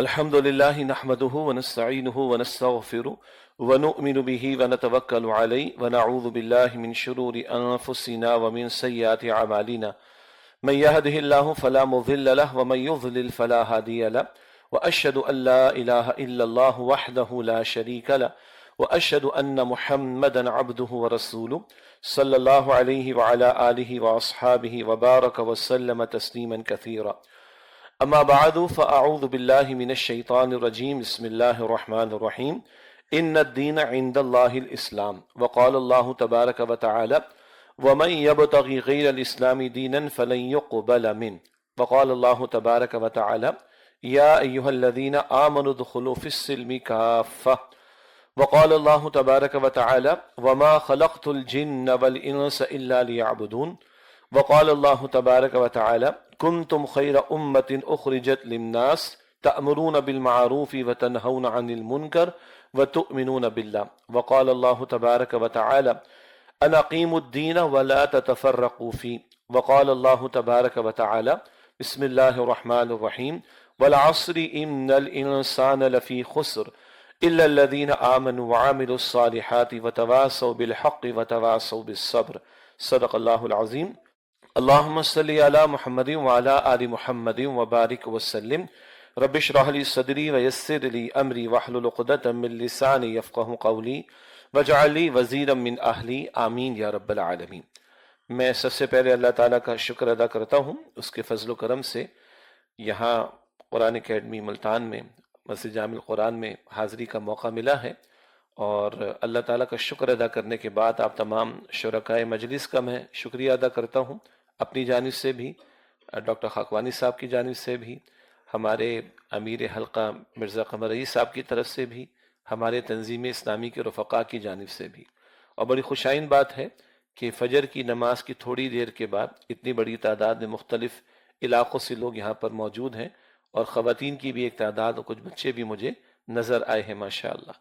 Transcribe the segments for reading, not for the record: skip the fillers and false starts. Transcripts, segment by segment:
الحمد لله نحمده ونستعينه ونستغفره ونؤمن به ونتوكل عليه ونعوذ بالله من شرور أنفسنا ومن سيئات أعمالنا من يهده الله فلا مضل له ومن يضلل فلا هادي له وأشهد أن لا إله إلا الله وحده لا شريك له وأشهد أن محمدا عبده ورسوله صلى الله عليه وعلى آله وأصحابه وبارك وسلم تسليما كثيرا. اما بعد فاعوذ باللہ من الشیطان الرجیم بسم اللہ الرحمن الرحیم ان الدین عند اللہ الاسلام وقال اللہ تبارک وتعالی ومن يبتغي غیر الاسلام دینا فلن يقبل منه وقال اللہ تبارک وتعالی یا ایہا الذین آمنوا ادخلوا فی السلم کافہ وقال اللہ تبارک وتعالی وما خلقت الجن والانس الا ليعبدون وقال اللہ تبارک وتعالی کنتم خیر امت اخرجت للناس تأمرون بالمعروف وتنہون عن المنکر وتؤمنون باللہ وقال اللہ تبارک وتعالی ان اقیموا الدین ولا تتفرقوا فی وقال اللہ تبارک وتعالی بسم اللہ الرحمن الرحیم والعصر ان الانسان لفی خسر الا الذین آمنوا وعملوا الصالحات وتواصوا بالحق وتواصوا بالصبر صدق اللہ العظیم. اللہم صلی علی محمد وعلی آل محمد وبارک وسلم. رب اشرح لی صدری ویسر لی امری واحلل عقدۃ من لسانی یفقہوا قولی واجعل لی وزیرا من اہلی آمین یا رب العالمین. میں سب سے پہلے اللہ تعالیٰ کا شکر ادا کرتا ہوں، اس کے فضل و کرم سے یہاں قرآن اکیڈمی ملتان میں مسجد جامع القرآن میں حاضری کا موقع ملا ہے، اور اللہ تعالیٰ کا شکر ادا کرنے کے بعد آپ تمام شرکائے مجلس کا میں شکریہ ادا کرتا ہوں، اپنی جانب سے بھی، ڈاکٹر خاکوانی صاحب کی جانب سے بھی، ہمارے امیر حلقہ مرزا قمر رئیس صاحب کی طرف سے بھی، ہمارے تنظیم اسلامی کے رفقاء کی جانب سے بھی. اور بڑی خوشائن بات ہے کہ فجر کی نماز کی تھوڑی دیر کے بعد اتنی بڑی تعداد میں مختلف علاقوں سے لوگ یہاں پر موجود ہیں، اور خواتین کی بھی ایک تعداد اور کچھ بچے بھی مجھے نظر آئے ہیں ماشاءاللہ.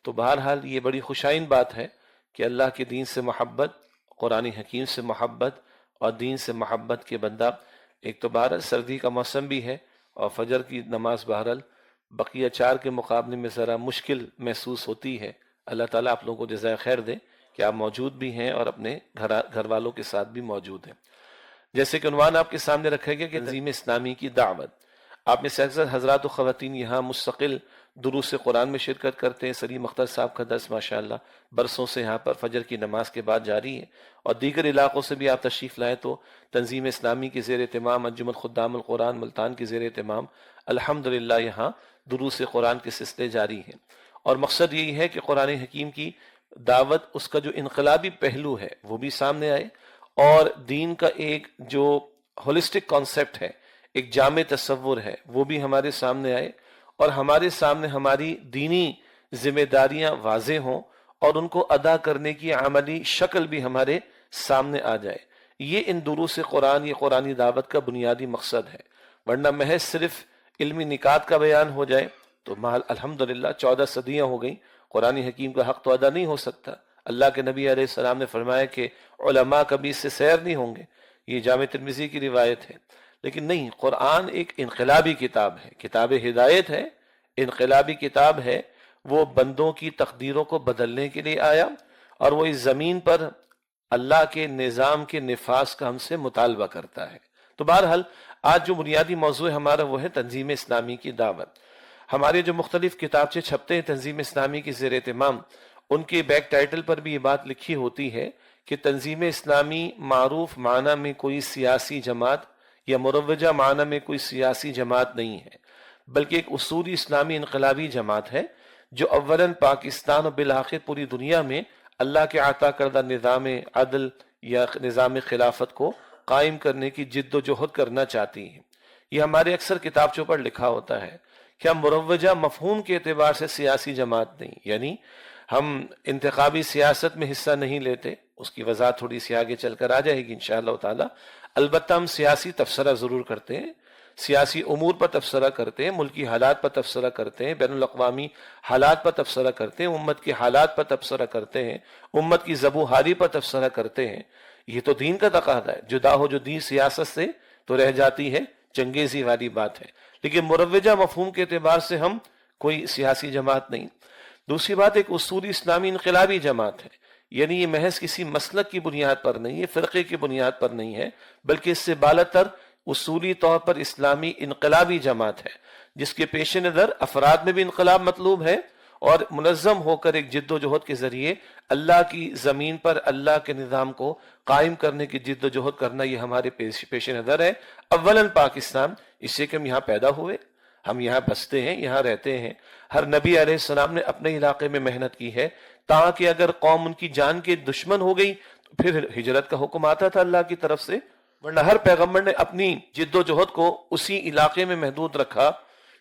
تو بہرحال یہ بڑی خوشائن بات ہے کہ اللہ کے دین سے محبت، قرآن حکیم سے محبت اور دین سے محبت کے بندہ، ایک تو بہرحال سردی کا موسم بھی ہے اور فجر کی نماز بہرحال بقیہ چار کے مقابلے میں ذرا مشکل محسوس ہوتی ہے. اللہ تعالیٰ آپ لوگوں کو جزائے خیر دے کہ آپ موجود بھی ہیں اور اپنے گھر والوں کے ساتھ بھی موجود ہیں. جیسے کہ عنوان آپ کے سامنے رکھا گیا کہ تنظیم اسلامی کی دعوت. آپ میں سے اکثر حضرات و خواتین یہاں مستقل دروس قرآن میں شرکت کرتے ہیں. سلیم اختر صاحب کا درس ماشاءاللہ برسوں سے یہاں پر فجر کی نماز کے بعد جاری ہے، اور دیگر علاقوں سے بھی آپ تشریف لائیں تو تنظیم اسلامی کے زیر اہتمام انجمن خدام القرآن ملتان کے زیر اہتمام الحمدللہ یہاں دروس قرآن کے سلسلے جاری ہیں. اور مقصد یہی ہے کہ قرآن حکیم کی دعوت، اس کا جو انقلابی پہلو ہے وہ بھی سامنے آئے، اور دین کا ایک جو ہولسٹک کانسیپٹ ہے، ایک جامع تصور ہے، وہ بھی ہمارے سامنے آئے، اور ہمارے سامنے ہماری دینی ذمہ داریاں واضح ہوں اور ان کو ادا کرنے کی عملی شکل بھی ہمارے سامنے آ جائے. یہ ان دروس قرآن، یہ قرآنی دعوت کا بنیادی مقصد ہے. ورنہ محض صرف علمی نکات کا بیان ہو جائے تو الحمدللہ 14 صدیاں ہو گئیں، قرآن حکیم کا حق تو ادا نہیں ہو سکتا. اللہ کے نبی علیہ السلام نے فرمایا کہ علماء کبھی اس سے سیر نہیں ہوں گے، یہ جامع ترمذی کی روایت ہے. لیکن نہیں، قرآن ایک انقلابی کتاب ہے، کتاب ہدایت ہے، انقلابی کتاب ہے. وہ بندوں کی تقدیروں کو بدلنے کے لیے آیا، اور وہ اس زمین پر اللہ کے نظام کے نفاذ کا ہم سے مطالبہ کرتا ہے. تو بہرحال آج جو بنیادی موضوع ہمارا وہ ہے تنظیم اسلامی کی دعوت. ہمارے جو مختلف کتابچے چھپتے ہیں تنظیم اسلامی کی زیر اہتمام، ان کے بیک ٹائٹل پر بھی یہ بات لکھی ہوتی ہے کہ تنظیم اسلامی معروف معنی میں کوئی سیاسی جماعت یا مروجہ معنی میں کوئی سیاسی جماعت نہیں ہے، بلکہ ایک اصولی اسلامی انقلابی جماعت ہے جو اولاً پاکستان اور بالآخر پوری دنیا میں اللہ کے عطا کردہ نظام عدل یا نظام خلافت کو قائم کرنے کی جد و جہد کرنا چاہتی ہے. یہ ہمارے اکثر کتابچوں پر لکھا ہوتا ہے کہ ہم مروجہ مفہوم کے اعتبار سے سیاسی جماعت نہیں، یعنی ہم انتخابی سیاست میں حصہ نہیں لیتے. اس کی وضاحت تھوڑی سی آگے چل کر آ جائے گی انشاءاللہ تعالی. البتہ ہم سیاسی تبصرہ ضرور کرتے ہیں، سیاسی امور پر تبصرہ کرتے ہیں، ملکی حالات پر تبصرہ کرتے ہیں، بین الاقوامی حالات پر تبصرہ کرتے ہیں، امت کے حالات پر تبصرہ کرتے ہیں، امت کی ذبح و حالی پر تبصرہ کرتے ہیں. یہ تو دین کا تقاضا ہے. جدا ہو جو دین سیاست سے تو رہ جاتی ہے چنگیزی والی بات ہے. لیکن مروجہ مفہوم کے اعتبار سے ہم کوئی سیاسی جماعت نہیں۔ دوسری بات، ایک اصولی اسلامی انقلابی جماعت ہے، یعنی یہ محض کسی مسلک کی بنیاد پر نہیں ہے، فرقے کی بنیاد پر نہیں ہے، بلکہ اس سے بالاتر اصولی طور پر اسلامی انقلابی جماعت ہے، جس کے پیش نظر افراد میں بھی انقلاب مطلوب ہے، اور منظم ہو کر ایک جد و جہد کے ذریعے اللہ کی زمین پر اللہ کے نظام کو قائم کرنے کی جد و جہد کرنا، یہ ہمارے پیش نظر ہے۔ اولاً پاکستان، اس سے کہ ہم یہاں پیدا ہوئے، ہم یہاں بستے ہیں، یہاں رہتے ہیں۔ ہر نبی علیہ السلام نے اپنے علاقے میں محنت کی ہے، تاکہ اگر قوم ان کی جان کے دشمن ہو گئی تو پھر ہجرت کا حکم آتا تھا اللہ کی طرف سے، ورنہ ہر پیغمبر نے اپنی جد و جہد کو اسی علاقے میں محدود رکھا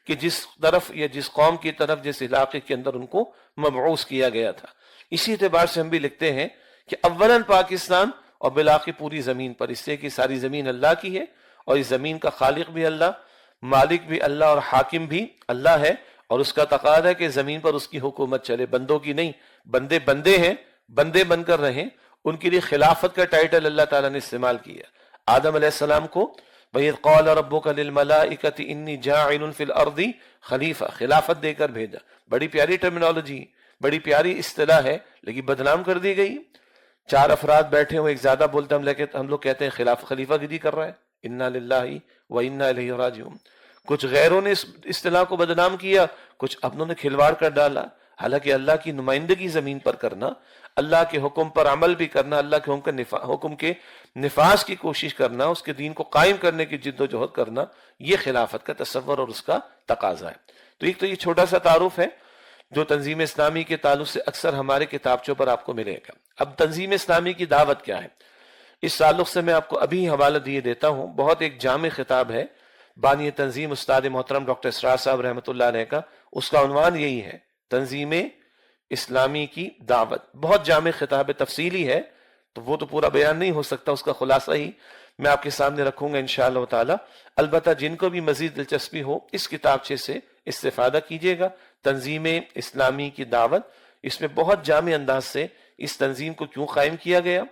کہ جس طرف یا جس قوم کی طرف، جس علاقے کے اندر ان کو مبعوث کیا گیا تھا۔ اسی اعتبار سے ہم بھی لکھتے ہیں کہ اولاً پاکستان اور بالآخر پوری زمین پر، اس سے کہ ساری زمین اللہ کی ہے، اور اس زمین کا خالق بھی اللہ، مالک بھی اللہ، اور حاکم بھی اللہ ہے، اور اس کا تقاضا ہے کہ زمین پر اس کی حکومت چلے، بندوں کی نہیں۔ بندے بندے ہیں، بندے بن کر رہیں، ان کے لیے خلافت کا ٹائٹل اللہ تعالیٰ نے استعمال کیا۔ آدم علیہ السلام کو وَإِذْ قَالَ رَبُّكَ لِلْمَلَائِكَةِ إِنِّي جَاعِلٌ فِي الْأَرْضِ خلیفہ، خلافت دے کر بھیجا۔ بڑی پیاری ٹرمینالوجی، بڑی پیاری اصطلاح ہے، لیکن بدنام کر دی گئی۔ چار افراد بیٹھے ہوئے، ایک زیادہ بولتے ہم لوگ کہتے ہیں خلیفہ گیری کر رہا ہے، اِنَّا لِلَّهِ وَإِنَّا إِلَيْهِ رَاجِعُونَ۔ کچھ غیروں نے اس اصطلاح کو بدنام کیا، کچھ اپنوں نے کھلواڑ کر ڈالا۔ حالانکہ اللہ کی نمائندگی زمین پر کرنا، اللہ کے حکم پر عمل بھی کرنا، اللہ کے حکم کے نفاذ کی کوشش کرنا، اس کے دین کو قائم کرنے کی جد و جہد کرنا، یہ خلافت کا تصور اور اس کا تقاضا ہے۔ تو ایک تو یہ چھوٹا سا تعارف ہے جو تنظیم اسلامی کے تعلق سے اکثر ہمارے کتابچوں پر آپ کو ملے گا۔ اب تنظیم اسلامی کی دعوت کیا ہے، اس تعلق سے میں آپ کو ابھی حوالہ دیے دیتا ہوں۔ بہت ایک جامع خطاب ہے بانی تنظیم استاد محترم ڈاکٹر اسرار صاحب رحمۃ اللہ علیہ کا، اس کا عنوان یہی ہے، تنظیم اسلامی کی دعوت۔ بہت جامع خطاب ہے، تفصیلی ہے، تو وہ تو پورا بیان نہیں ہو سکتا، اس کا خلاصہ ہی میں آپ کے سامنے رکھوں گا انشاءاللہ تعالی۔ البتہ جن کو بھی مزید دلچسپی ہو، اس کتابچے سے استفادہ کیجیے گا۔ تنظیم اسلامی کی دعوت، اس میں بہت جامع انداز سے اس تنظیم کو کیوں قائم کیا گیا،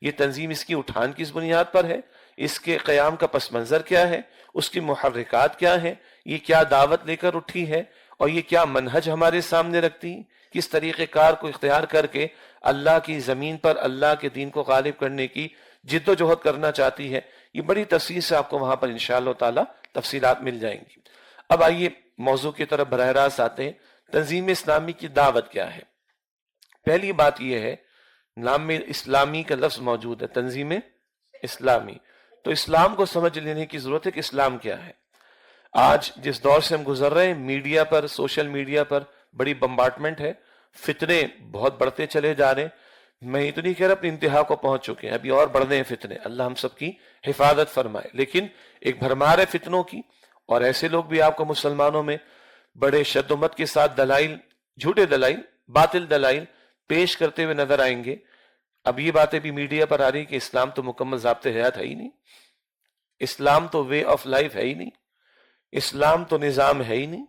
یہ تنظیم اس کی اٹھان کس بنیاد پر ہے، اس کے قیام کا پس منظر کیا ہے، اس کی محرکات کیا ہیں، یہ کیا دعوت لے کر اٹھی ہے، اور یہ کیا منہج ہمارے سامنے رکھتی، کس طریقہ کار کو اختیار کر کے اللہ کی زمین پر اللہ کے دین کو غالب کرنے کی جد و جہد کرنا چاہتی ہے۔ یہ بڑی تفصیل سے آپ کو وہاں پر انشاءاللہ تعالی تفصیلات مل جائیں گی۔ اب آئیے موضوع کی طرف براہ راست آتے ہیں۔ تنظیم اسلامی کی دعوت کیا ہے؟ پہلی بات یہ ہے، نام میں اسلامی کا لفظ موجود ہے، تنظیم اسلامی، تو اسلام کو سمجھ لینے کی ضرورت ہے کہ اسلام کیا ہے۔ آج جس دور سے ہم گزر رہے ہیں، میڈیا پر، سوشل میڈیا پر بڑی بمبارڈمنٹ ہے، فتنے بہت بڑھتے چلے جا رہے ہیں۔ میں یہ تو نہیں کہہ رہا اپنی انتہا کو پہنچ چکے ہیں، ابھی اور بڑھ رہے ہیں فتنے، اللہ ہم سب کی حفاظت فرمائے، لیکن ایک بھرمار ہے فتنوں کی، اور ایسے لوگ بھی آپ کو مسلمانوں میں بڑے شد و مت کے ساتھ دلائل، جھوٹے دلائل، باطل دلائل پیش کرتے ہوئے نظر آئیں گے۔ اب یہ باتیں بھی میڈیا پر آ رہی کہ اسلام تو مکمل ضابط حیات ہے ہی نہیں، اسلام تو وے آف لائف ہے ہی نہیں، اسلام تو نظام ہے ہی نہیں،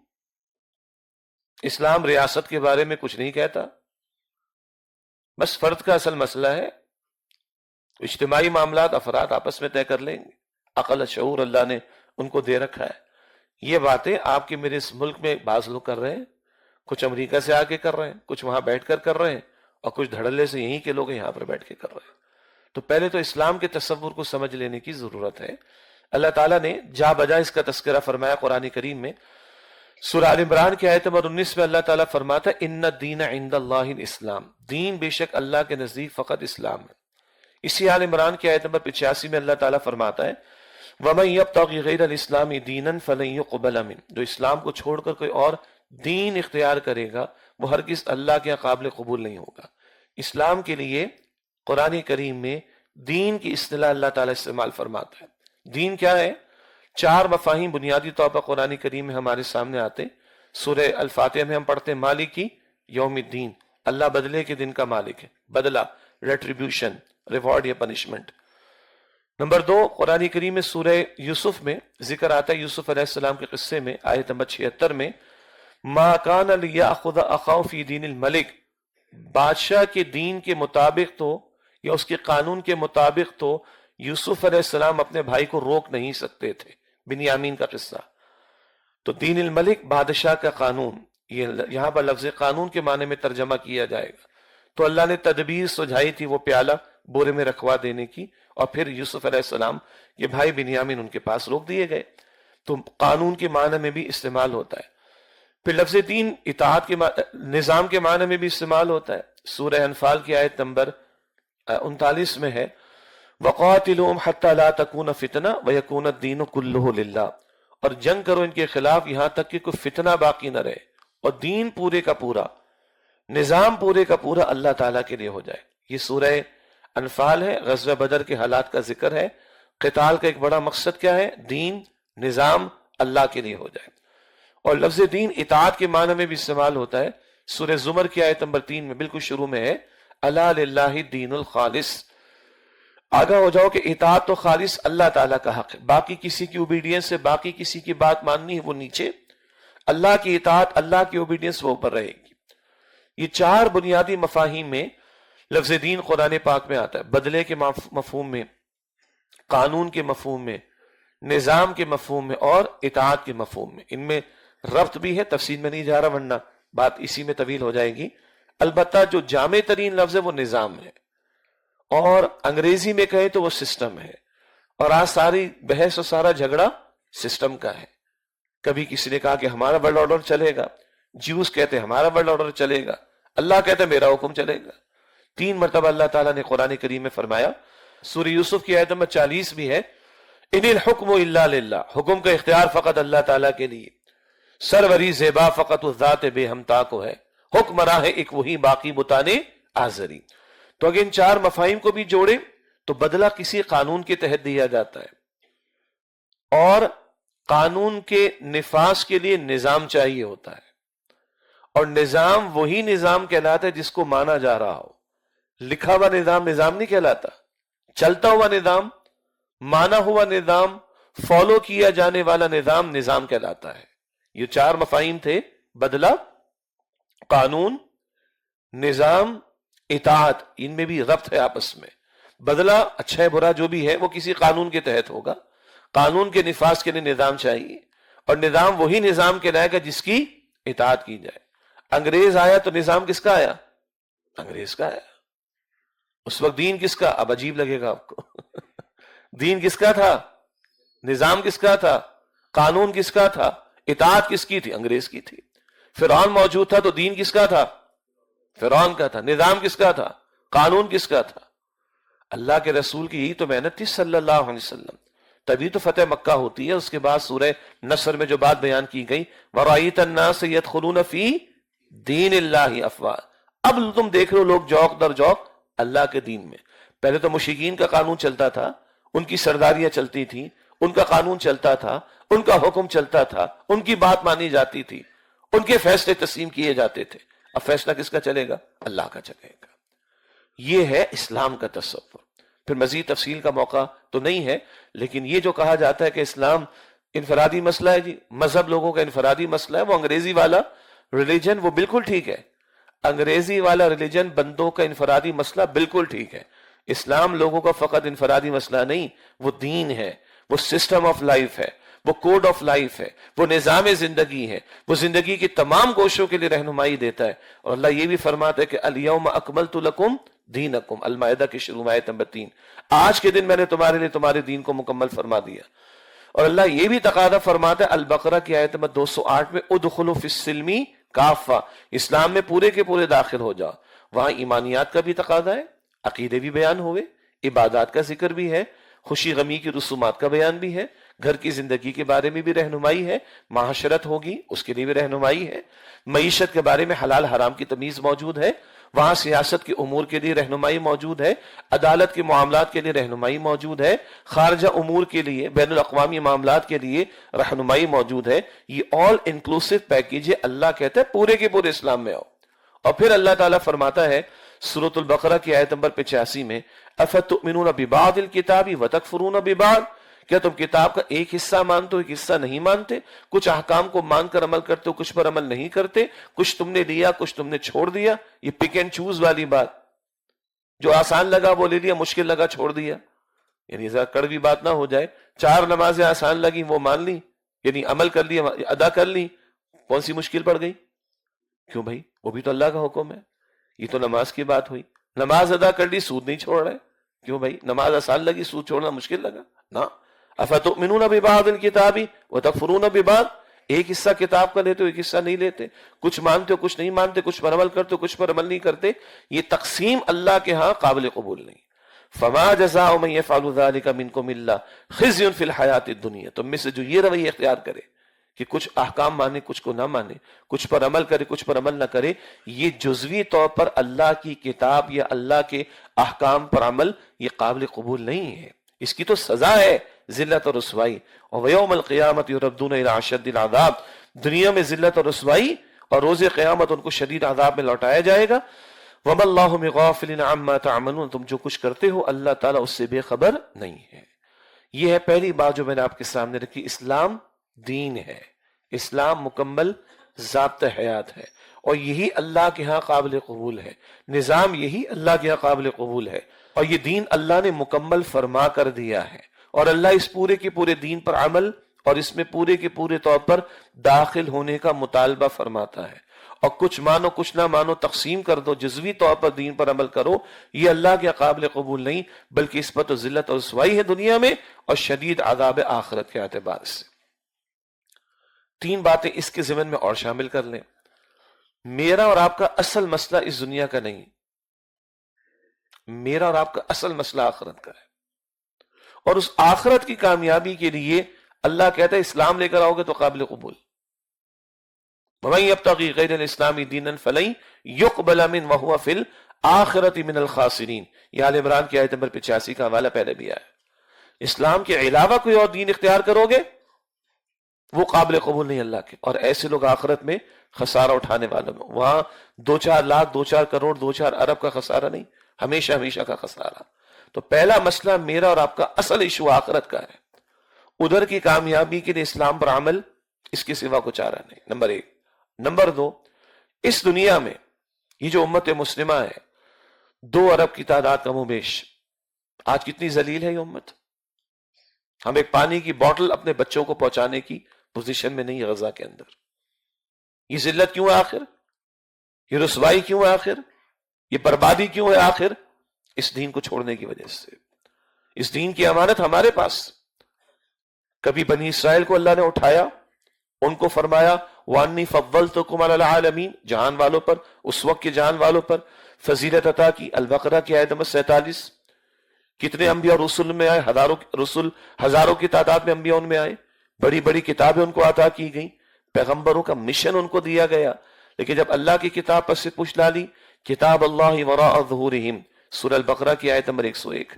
اسلام ریاست کے بارے میں کچھ نہیں کہتا، بس فرد کا اصل مسئلہ ہے، اجتماعی معاملات افراد آپس میں طے کر لیں گے، عقل شعور اللہ نے ان کو دے رکھا ہے۔ یہ باتیں آپ کے میرے اس ملک میں بعض لوگ کر رہے ہیں، کچھ امریکہ سے آ کے کر رہے ہیں، کچھ وہاں بیٹھ کر کر رہے ہیں، اور کچھ دھڑلے سے یہیں کے لوگ یہاں پر بیٹھ کے کر رہے ہیں۔ تو پہلے تو اسلام کے تصور کو سمجھ لینے کی ضرورت ہے۔ اللہ تعالیٰ نے جا بجا اس کا تذکرہ فرمایا قرآن کریم میں، سورہ آل عمران کی آیت نمبر 19 میں اللہ تعالیٰ فرماتا ہے ان الدین عند اللہ الاسلام، دین بے شک اللہ کے نزدیک فقط اسلام ہے۔ اسی آل عمران کی آیت نمبر 85 میں اللہ تعالیٰ فرماتا ہے وَمَن يَبْتَغِ غَيْرَ الْإِسْلَامِ دِينًا فَلَن يُقْبَلَ مِنْهُ، جو اسلام کو چھوڑ کر کوئی اور دین اختیار کرے گا وہ ہرگز اللہ کے قابل قبول نہیں ہوگا۔ اسلام کے لیے قرآن کریم میں دین کی اصطلاح اللہ تعالیٰ استعمال فرماتا ہے۔ دین کیا ہے؟ چار مفاہیم بنیادی طور پر قرآن کریم میں ہمارے سامنے آتے۔ سورہ الفاتحہ میں ہم پڑھتے ہیں مالکی یوم الدین، اللہ بدلے کے دن کا مالک ہے، بدلہ، ریٹریبیوشن، ریوارڈ یا پنشمنٹ۔ نمبر 2، قرآن کریم میں سورہ یوسف میں ذکر آتا ہے یوسف علیہ السلام کے قصے میں، آیت نمبر 76 میں، ما کان لیأخذ اخاہ فی دین الملک، بادشاہ کے دین کے مطابق تو یا اس کے قانون کے مطابق تو یوسف علیہ السلام اپنے بھائی کو روک نہیں سکتے تھے۔ بنیامین کا قصہ، تو دین الملک بادشاہ کا قانون، یہ یہاں پر لفظ قانون کے معنی میں ترجمہ کیا جائے گا۔ تو اللہ نے تدبیر سجھائی تھی وہ پیالہ بورے میں رکھوا دینے کی، اور پھر یوسف علیہ السلام کے بھائی بنیامین ان کے پاس روک دیے گئے۔ تو قانون کے معنی میں بھی استعمال ہوتا ہے۔ پھر لفظ دین اطاعت کے نظام کے معنی میں بھی استعمال ہوتا ہے۔ سورہ انفال کی آیت نمبر 39 میں ہے وَقَاتِلُهُمْ حَتَّى لَا تَكُونَ فِتْنَةٌ وَيَكُونَ الدِّينُ كُلُّهُ لِلَّهِ، اور جنگ کرو ان کے خلاف یہاں تک کہ کوئی فتنہ باقی نہ رہے اور دین پورے کا پورا، نظام پورے کا پورا اللہ تعالیٰ کے لیے ہو جائے۔ یہ سورہ انفال ہے، غزوہ بدر کے حالات کا ذکر ہے۔ قتال کا ایک بڑا مقصد کیا ہے؟ دین، نظام اللہ کے لیے ہو جائے۔ اور لفظ دین اطاعت کے معنی میں بھی استعمال ہوتا ہے۔ سورہ زمر کی آیت نمبر 3 میں بالکل شروع میں ہے الا للہ الدین الخالص، آگاہ ہو جاؤ کہ اطاعت تو خالص اللہ تعالیٰ کا حق ہے، باقی کسی کی اوبیڈینس سے، باقی کسی کی بات ماننی ہے وہ نیچے، اللہ کی اطاعت، اللہ کی اوبیڈینس وہ اوپر رہے گی۔ یہ چار بنیادی مفاہیم میں لفظ دین قرآن پاک میں آتا ہے، بدلے کے مفہوم میں، قانون کے مفہوم میں، نظام کے مفہوم میں، اور اطاعت کے مفہوم میں۔ ان میں ربط بھی ہے، تفصیل میں نہیں جا رہا ورنہ بات اسی میں طویل ہو جائے گی۔ البتہ جو جامع ترین لفظ ہے وہ نظام ہے، اور انگریزی میں کہیں تو وہ سسٹم ہے۔ اور آج ساری بحث اور سارا جھگڑا سسٹم کا ہے۔ کبھی کسی نے کہا کہ ہمارا ورلڈ آرڈر چلے گا، جیوز کہتے ہیں ہمارا ورلڈ آرڈر چلے گا، اللہ کہتے ہیں میرا حکم چلے گا۔ 3 مرتبہ اللہ تعالیٰ نے قرآن کریم میں فرمایا۔ سورہ یوسف کی آیت نمبر 40 بھی ہے ان الحکم الا للہ، حکم کا اختیار فقط اللہ تعالیٰ کے لیے، سروری زیبا فقط الذات بے ہمتا کو ہے، حکمراں ہے ایک وہی باقی بتانے آزری۔ تو اگر ان چار مفاہیم کو بھی جوڑے تو بدلہ کسی قانون کے تحت دیا جاتا ہے، اور قانون کے نفاذ کے لیے نظام چاہیے ہوتا ہے، اور نظام وہی نظام کہلاتا ہے جس کو مانا جا رہا ہو۔ لکھا ہوا نظام نظام نہیں کہلاتا، چلتا ہوا نظام، مانا ہوا نظام، فالو کیا جانے والا نظام نظام کہلاتا ہے۔ یہ چار مفاہیم تھے، بدلہ، قانون، نظام، اطاعت۔ ان میں بھی ربط ہے آپس میں۔ بدلہ اچھا ہے برا جو بھی ہے وہ کسی قانون کے تحت ہوگا، قانون کے نفاذ کے لیے نظام چاہیے، اور نظام وہی نظام کہلائے گا جس کی اطاعت کی جائے۔ انگریز آیا تو نظام کس کا آیا؟ انگریز کا آیا۔ اس وقت دین کس کا؟ اب عجیب لگے گا آپ کو دین کس کا تھا؟ نظام کس کا تھا؟ قانون کس کا تھا؟ اطاعت کس کی تھی؟ انگریز کی تھی۔ فرعون موجود تھا تو دین کس کا تھا؟ فرعون کا تھا۔ نظام کس کا تھا؟ قانون کس کا تھا؟ اللہ کے رسول کی یہی تو محنت تھی صلی اللہ علیہ وسلم، تبھی تو فتح مکہ ہوتی ہے۔ اس کے بعد سورہ نصر میں جو بات بیان کی گئی وَرَأَيْتَ النَّاسَ يَدْخُلُونَ فِي دِينِ اللَّهِ أَفْوَاجًا، اب تم دیکھ رہے ہو لوگ جوق در جوق اللہ کے دین میں۔ پہلے تو مشرکین کا قانون چلتا تھا، ان کی سرداریاں چلتی تھیں، ان کا قانون چلتا تھا، ان کا حکم چلتا تھا، ان کی بات مانی جاتی تھی، ان کے فیصلے تسلیم کیے جاتے تھے۔ اب فیصلہ کس کا چلے گا؟ اللہ کا چلے گا۔ یہ ہے اسلام کا تصور۔ پھر مزید تفصیل کا موقع تو نہیں ہے، لیکن یہ جو کہا جاتا ہے کہ اسلام انفرادی مسئلہ ہے، جی مذہب لوگوں کا انفرادی مسئلہ ہے، وہ انگریزی والا ریلیجن وہ بالکل ٹھیک ہے، انگریزی والا ریلیجن بندوں کا انفرادی مسئلہ بالکل ٹھیک ہے۔ اسلام لوگوں کا فقط انفرادی مسئلہ نہیں، وہ دین ہے، وہ سسٹم آف لائف ہے، وہ کوڈ آف لائف ہے، وہ نظام زندگی ہے، وہ زندگی کی تمام گوشوں کے لیے رہنمائی دیتا ہے۔ اور اللہ یہ بھی فرماتا ہے کہ الیوم اکملت لکم دینکم، المائدہ کی شروع میں آیت نمبر 3، آج کے دن میں نے تمہارے لیے تمہارے دین کو مکمل فرما دیا۔ اور اللہ یہ بھی تقاضا فرماتا ہے البقرہ کی آیت نمبر 208 میں ادخلوا فی السلم کافہ، اسلام میں پورے کے پورے داخل ہو جاؤ۔ وہاں ایمانیات کا بھی تقاضا ہے، عقیدے بھی بیان ہوئے، عبادات کا ذکر بھی ہے، خوشی غمی کی رسومات کا بیان بھی ہے، گھر کی زندگی کے بارے میں بھی رہنمائی ہے، معاشرت ہوگی اس کے لیے بھی رہنمائی ہے، معیشت کے بارے میں حلال حرام کی تمیز موجود ہے، وہاں سیاست کے امور کے لیے رہنمائی موجود ہے، عدالت کے معاملات کے لیے رہنمائی موجود ہے، خارجہ امور کے لیے، بین الاقوامی معاملات کے لیے رہنمائی موجود ہے۔ یہ آل انکلوسیو پیکیج ہے۔ اللہ کہتا ہے پورے کے پورے اسلام میں آؤ۔ اور پھر اللہ تعالیٰ فرماتا ہے سورۃ البقرہ کی آیت نمبر 85 میں افتؤمنون ببعض الکتاب وتکفرون ببعض، کیا تم کتاب کا ایک حصہ مانتے ہو ایک حصہ نہیں مانتے؟ کچھ احکام کو مان کر عمل کرتے ہو، کچھ پر عمل نہیں کرتے، کچھ تم نے لیا کچھ تم نے چھوڑ دیا۔ یہ پک اینڈ چوز والی بات، جو آسان لگا وہ لے لیا، مشکل لگا چھوڑ دیا، یعنی ذرا کڑوی بات نہ ہو جائے۔ 4 نمازیں آسان لگی وہ مان لی، یعنی عمل کر لیا، ادا کر لی، کون سی مشکل پڑ گئی؟ کیوں بھائی، وہ بھی تو اللہ کا حکم ہے. یہ تو نماز کی بات ہوئی، نماز ادا کر لی، سود نہیں چھوڑ رہے. کیوں بھائی، نماز آسان لگی، سود چھوڑنا مشکل لگا؟ نہ. افتؤمنون ببعض الکتاب وتکفرون ببعض، ایک حصہ کتاب کا لیتے ہو، ایک حصہ نہیں لیتے، کچھ مانتے ہو کچھ نہیں مانتے، کچھ پر عمل کرتے ہو کچھ پر عمل نہیں کرتے. یہ تقسیم اللہ کے ہاں قابل قبول نہیں. فما جزاء من يفعل ذلك منكم الا خزي في الحیات الدنیا، تم میں سے جو یہ رویہ اختیار کرے کہ کچھ احکام مانے کچھ کو نہ مانے، کچھ پر عمل کرے کچھ پر عمل نہ کرے، یہ جزوی طور پر اللہ کی کتاب یا اللہ کے احکام پر عمل یہ قابل قبول نہیں ہے. اس کی تو سزا ہے ذلت اور رسوائی. اور ویوم القیامت یردون الی اشد العذاب، دنیا میں ذلت اور رسوائی، اور روز قیامت ان کو شدید عذاب میں لوٹایا جائے گا. وما اللہ بغافل عما تعملون، تم جو کچھ کرتے ہو اللہ تعالیٰ اس سے بے خبر نہیں ہے. یہ ہے پہلی بات جو میں نے آپ کے سامنے رکھی. اسلام دین ہے، اسلام مکمل ضابط حیات ہے، اور یہی اللہ کے ہاں قابل قبول ہے. نظام یہی اللہ کے ہاں قابل قبول ہے، اور یہ دین اللہ نے مکمل فرما کر دیا ہے، اور اللہ اس پورے کے پورے دین پر عمل اور اس میں پورے کے پورے طور پر داخل ہونے کا مطالبہ فرماتا ہے. اور کچھ مانو کچھ نہ مانو، تقسیم کر دو، جزوی طور پر دین پر عمل کرو، یہ اللہ کے قابل قبول نہیں، بلکہ اس پر تو ذلت اور رسوائی ہے دنیا میں، اور شدید عذاب آخرت کے اعتبار سے. تین باتیں اس کے ضمن میں اور شامل کر لیں. میرا اور آپ کا اصل مسئلہ اس دنیا کا نہیں، میرا اور آپ کا اصل مسئلہ آخرت کا ہے. اور اس آخرت کی کامیابی کے لیے اللہ کہتا ہے اسلام لے کر آؤ گے تو قابل قبول. وَمَن يَبْتَغِي غَيْرَ الْإِسْلَامِ دِينًا فَلَن يُقْبَلَ مِنْهُ وَهُوَ فِي الْآخِرَةِ مِنَ الْخَاسِرِينَ. یہ آل عمران کی آیت نمبر 85 کا حوالہ پہلے بھی آیا. اسلام کے علاوہ کوئی اور دین اختیار کرو گے وہ قابل قبول نہیں اللہ کے. اور ایسے لوگ آخرت میں خسارہ اٹھانے والوں میں، وہاں 2-4 لاکھ 2-4 کروڑ 2-4 ارب کا خسارہ نہیں، ہمیشہ ہمیشہ کا خسارہ. تو پہلا مسئلہ میرا اور آپ کا اصل ایشو آخرت کا ہے. ادھر کی کامیابی کے لیے اسلام پر عمل، اس کے سوا کچھ آ رہا نہیں، نمبر 1. نمبر 2، اس دنیا میں یہ جو امت مسلمہ ہے 2 ارب کی تعداد کم و بیش، آج کتنی ذلیل ہے یہ امت. ہم ایک پانی کی بوٹل اپنے بچوں کو پہنچانے کی پوزیشن میں نہیں ہے غزہ کے اندر. یہ ذلت کیوں ہے آخر؟ یہ رسوائی کیوں ہے آخر؟ یہ بربادی کیوں ہے آخر؟ اس دین کو چھوڑنے کی وجہ سے. اس دین کی امانت ہمارے پاس. کبھی بنی اسرائیل کو اللہ نے اٹھایا، ان کو فرمایا وَأَنِّي فَضَّلْتُكُمْ عَلَى الْعَالَمِينَ، جہان والوں پر، اس وقت کے جہان والوں پر فضیلت عطا کی. البقرہ کی آیت نمبر 47. کتنے انبیاء اور رسول میں آئے، ہزاروں کی تعداد میں انبیاء ان میں آئے، بڑی بڑی کتابیں ان کو عطا کی گئیں، پیغمبروں کا مشن ان کو دیا گیا. لیکن جب اللہ کی کتاب پر سے پوچھ ڈالی، کتاب اللہ وراء ظہورہم، سورہ البقرہ کی آیت نمبر 101.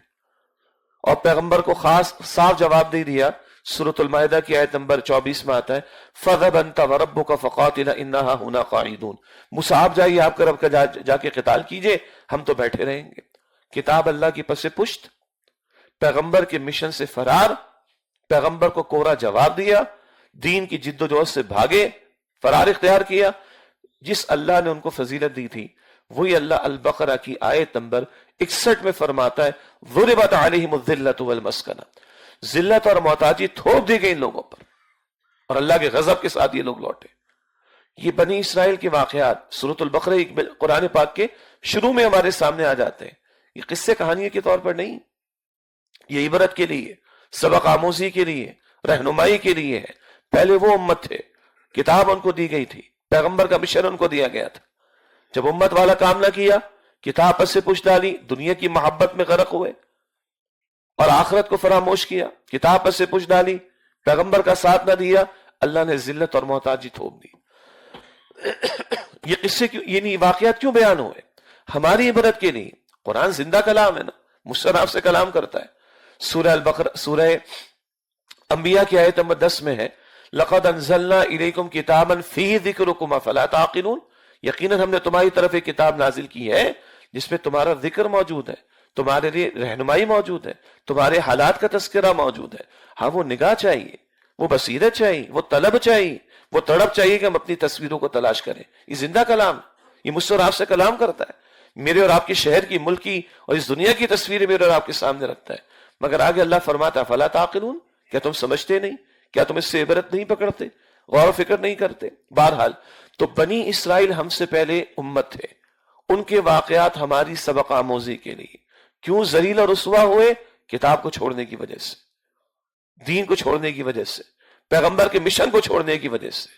اور پیغمبر کو خاص صاف جواب دے دیا، سورۃ المائدہ کی آیت نمبر 24 میں آتا ہے فَذَهَبْ أَنْتَ وَرَبُّكَ فَقَاتِلَ إِنَّهَا هُنَا قَاعِدُونَ. موسیٰ آپ جائیے، آپ کا رب کا جا کے قتال کیجئے، ہم تو بیٹھے رہیں گے. کتاب اللہ کی پس پشت، پیغمبر کے مشن سے فرار، پیغمبر کو کوڑا جواب دیا، دین کی جد و جہد سے بھاگے، فرار اختیار کیا. جس اللہ نے ان کو فضیلت دی تھی وہی اللہ البقرہ کی آیت نمبر 61 میں فرماتا ہے ضربت علیہم الذلۃ والمسکنہ، ذلت اور محتاجی تھوپ دی گئی ان لوگوں پر، اور اللہ کے غضب کے ساتھ یہ لوگ لوٹے. یہ بنی اسرائیل کے واقعات سورۃ البقرہ قرآن پاک کے شروع میں ہمارے سامنے آ جاتے ہیں. یہ قصے کہانی کے طور پر نہیں، یہ عبرت کے لیے، سبق آموزی کے لیے، رہنمائی کے لیے ہے. پہلے وہ امت تھے، کتاب ان کو دی گئی تھی، پیغمبر کا مشن ان کو دیا گیا تھا. جب امت والا کام نہ کیا، کتاب پر سے پوچھ ڈالی، دنیا کی محبت میں غرق ہوئے اور آخرت کو فراموش کیا. کتاب پر سے پوچھ ڈالی، پیغمبر کا ساتھ نہ دیا، اللہ نے ذلت اور محتاجی تھوپ دی. یہ قصے کیوں، یعنی واقعات کیوں بیان ہوئے؟ ہماری عبرت کے لیے. قرآن زندہ کلام ہے نا، مجھ سے آپ سے کلام کرتا ہے. سورہ البقرہ، سورہ انبیاء کی آیت نمبر 10 میں ہے لَقَدْ أَنزَلْنَا إِلَيْكُمْ كِتَابًا فِيهِ ذِكْرُكُمْ أَفَلَا تَعْقِلُونَ. یقیناً ہم نے تمہاری طرف ایک کتاب نازل کی ہے جس میں تمہارا ذکر موجود ہے، تمہارے لیے رہنمائی موجود ہے، تمہارے حالات کا تذکرہ موجود ہے. ہاں وہ نگاہ چاہیے، وہ بصیرت چاہیے، وہ طلب چاہیے، وہ تڑپ چاہیے کہ ہم اپنی تصویروں کو تلاش کریں. یہ زندہ کلام، یہ مجھ سے اور آپ سے کلام کرتا ہے. میرے اور آپ کے شہر کی، ملک کی اور اس دنیا کی تصویریں میرے اور آپ کے سامنے رکھتا ہے. مگر آگے اللہ فرماتا ہے فلا تعقلون، کیا تم سمجھتے نہیں کیا تم اس سے عبرت نہیں پکڑتے، غور و فکر نہیں کرتے؟ بہرحال تو بنی اسرائیل ہم سے پہلے امت تھے، ان کے واقعات ہماری سبق آموزی کے لیے کیوں ذلیل اور رسوا ہوئے؟ کتاب کو چھوڑنے کی وجہ سے، دین کو چھوڑنے کی وجہ سے، پیغمبر کے مشن کو چھوڑنے کی وجہ سے۔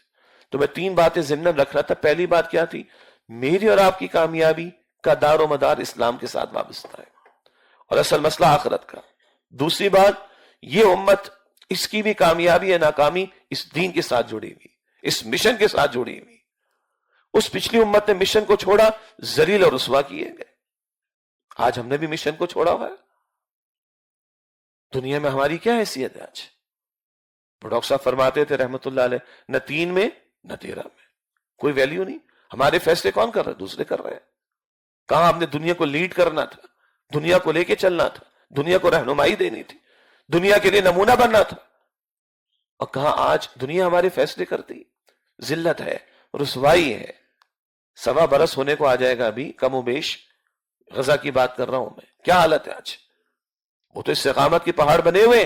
تو میں 3 باتیں ضمن رکھ رہا تھا۔ پہلی بات کیا تھی؟ میری اور آپ کی کامیابی کا دار و مدار اسلام کے ساتھ وابستہ ہے اور اصل مسئلہ آخرت کا۔ دوسری بات، یہ امت، اس کی بھی کامیابی یا ناکامی اس دین کے ساتھ جڑی ہوئی، اس مشن کے ساتھ جڑی ہوئی۔ اس پچھلی امت نے مشن کو چھوڑا، ذلیل اور رسوا کیے گئے۔ آج ہم نے بھی مشن کو چھوڑا ہوا ہے۔ دنیا میں ہماری کیا حیثیت ہے آج؟ ڈاکٹر صاحب فرماتے تھے رحمت اللہ علیہ، نہ 3 میں نہ 13 میں، کوئی ویلیو نہیں۔ ہمارے فیصلے کون کر رہے؟ دوسرے کر رہے ہیں۔ کہاں ہم نے دنیا کو لیڈ کرنا تھا، دنیا کو لے کے چلنا تھا، دنیا کو رہنمائی دینی تھی، دنیا کے لیے نمونہ بننا تھا، اور کہاں آج دنیا ہمارے فیصلے کرتی؟ ذلت ہے، رسوائی ہے۔ 1.25 برس ہونے کو آ جائے گا ابھی کم و بیش، غزہ کی بات کر رہا ہوں میں۔ کیا حالت ہے آج؟ وہ تو استقامت کے پہاڑ بنے ہوئے،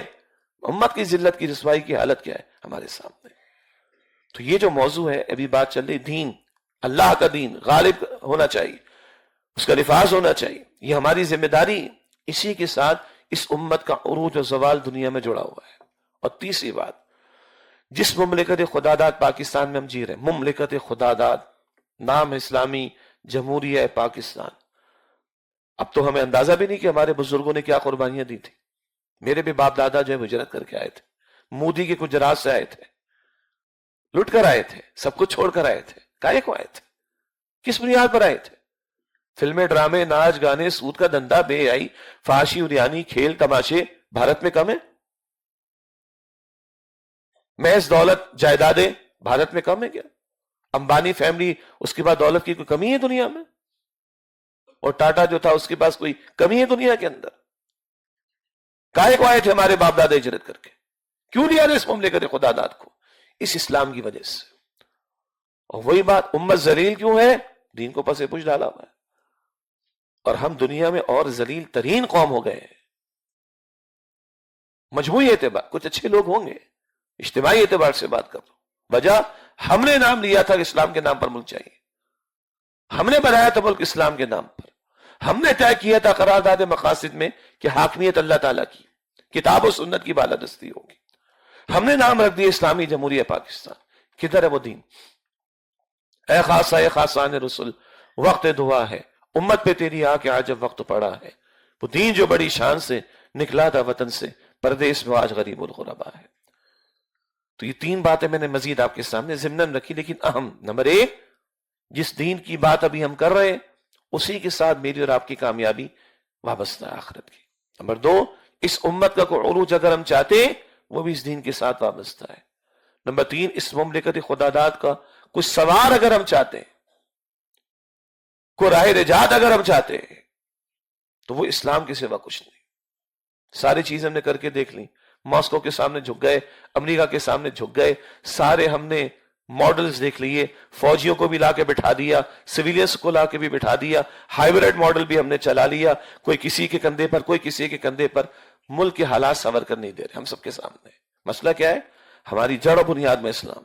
امت کی ذلت کی رسوائی کی حالت کیا ہے ہمارے سامنے؟ تو یہ جو موضوع ہے، ابھی بات چل رہی دین، اللہ کا دین غالب ہونا چاہیے، اس کا لفاظ ہونا چاہیے، یہ ہماری ذمہ داری۔ اسی کے ساتھ اس امت کا عروج و زوال دنیا میں جڑا ہوا ہے۔ اور تیسری بات، جس مملکت خداداد پاکستان میں ہم جی رہے ہیں، مملکت خداداد، نام اسلامی جمہوریہ پاکستان، اب تو ہمیں اندازہ بھی نہیں کہ ہمارے بزرگوں نے کیا قربانیاں دی تھی۔ میرے بھی باپ دادا جو ہے ہجرت کر کے آئے تھے، مودی کے گجرات سے آئے تھے، لٹ کر آئے تھے، سب کچھ چھوڑ کر آئے تھے۔ کائے کو آئے تھے؟ کس بنیاد پر آئے تھے؟ فلمیں، ڈرامے، ناچ گانے، سود کا دھندا، بے حیائی، فحاشی، اریانی، کھیل تماشے بھارت میں کم ہے؟ محض دولت، جائیدادیں بھارت میں کم ہے کیا؟ امبانی فیملی، اس کے بعد دولت کی کوئی کمی ہے دنیا میں؟ اور ٹاٹا جو تھا اس کے پاس کوئی کمی ہے دنیا کے اندر؟ کائے کو آئے تھے ہمارے باپ دادا ہجرت کر کے؟ کیوں نہیں آ رہے اس مملکت خدا داد کو؟ اس اسلام کی وجہ سے۔ اور وہی بات، امت ذلیل کیوں ہے؟ دین کو پس پش ڈالا ہوا ہے، اور ہم دنیا میں اور ذلیل ترین قوم ہو گئے ہیں۔ مجموعی اعتبار کچھ اچھے لوگ ہوں گے، اجتماعی اعتبار سے بات کر رہا ہوں، وجہ ہم نے نام لیا تھا کہ اسلام کے نام پر ملک چاہیے، ہم نے بنایا تھا ملک اسلام کے نام پر، ہم نے طے کیا تھا قرارداد مقاصد میں کہ حاکمیت اللہ تعالیٰ کی، کتاب و سنت کی بالادستی ہوگی، ہم نے نام رکھ دیا اسلامی جمہوریہ پاکستان۔ کدھر ہے وہ دین؟ اے خاصہ، اے خاصان رسول، وقت دعا ہے، امت پہ تیری آ کے آج جب وقت پڑا ہے، وہ دین جو بڑی شان سے نکلا تھا وطن سے، پردیس میں آج غریب الغربا ہے۔ تو یہ 3 باتیں میں نے مزید آپ کے سامنے ضمناً رکھی، لیکن اہم نمبر 1، جس دین کی بات ابھی ہم کر رہے ہیں اسی کے ساتھ میری اور آپ کی کامیابی وابستہ ہے آخرت کی۔ نمبر 2، اس امت کا کوئی عروج اگر ہم چاہتے ہیں وہ بھی اس دین کے ساتھ وابستہ ہے۔ نمبر 3، اس مملکت خداداد کا کچھ سوار اگر ہم چاہتے ہیں، کوئی راہ نجات اگر ہم چاہتے ہیں، تو وہ اسلام کے سوا کچھ نہیں۔ ساری چیزیں ہم نے کر کے دیکھ لی، ماسکو کے سامنے جھک گئے، امریکہ کے سامنے جھک گئے، سارے ہم نے ماڈلز دیکھ لیے، فوجیوں کو بھی لا کے بٹھا دیا، سویلینز کو لا کے بھی بٹھا دیا، ہائیبریڈ ماڈل بھی ہم نے چلا لیا، کوئی کسی کے کندھے پر، کوئی کسی کے کندھے پر۔ ملک کے حالات سنور کر نہیں دے رہے ہم سب کے سامنے۔ مسئلہ کیا ہے؟ ہماری جڑ و بنیاد میں اسلام۔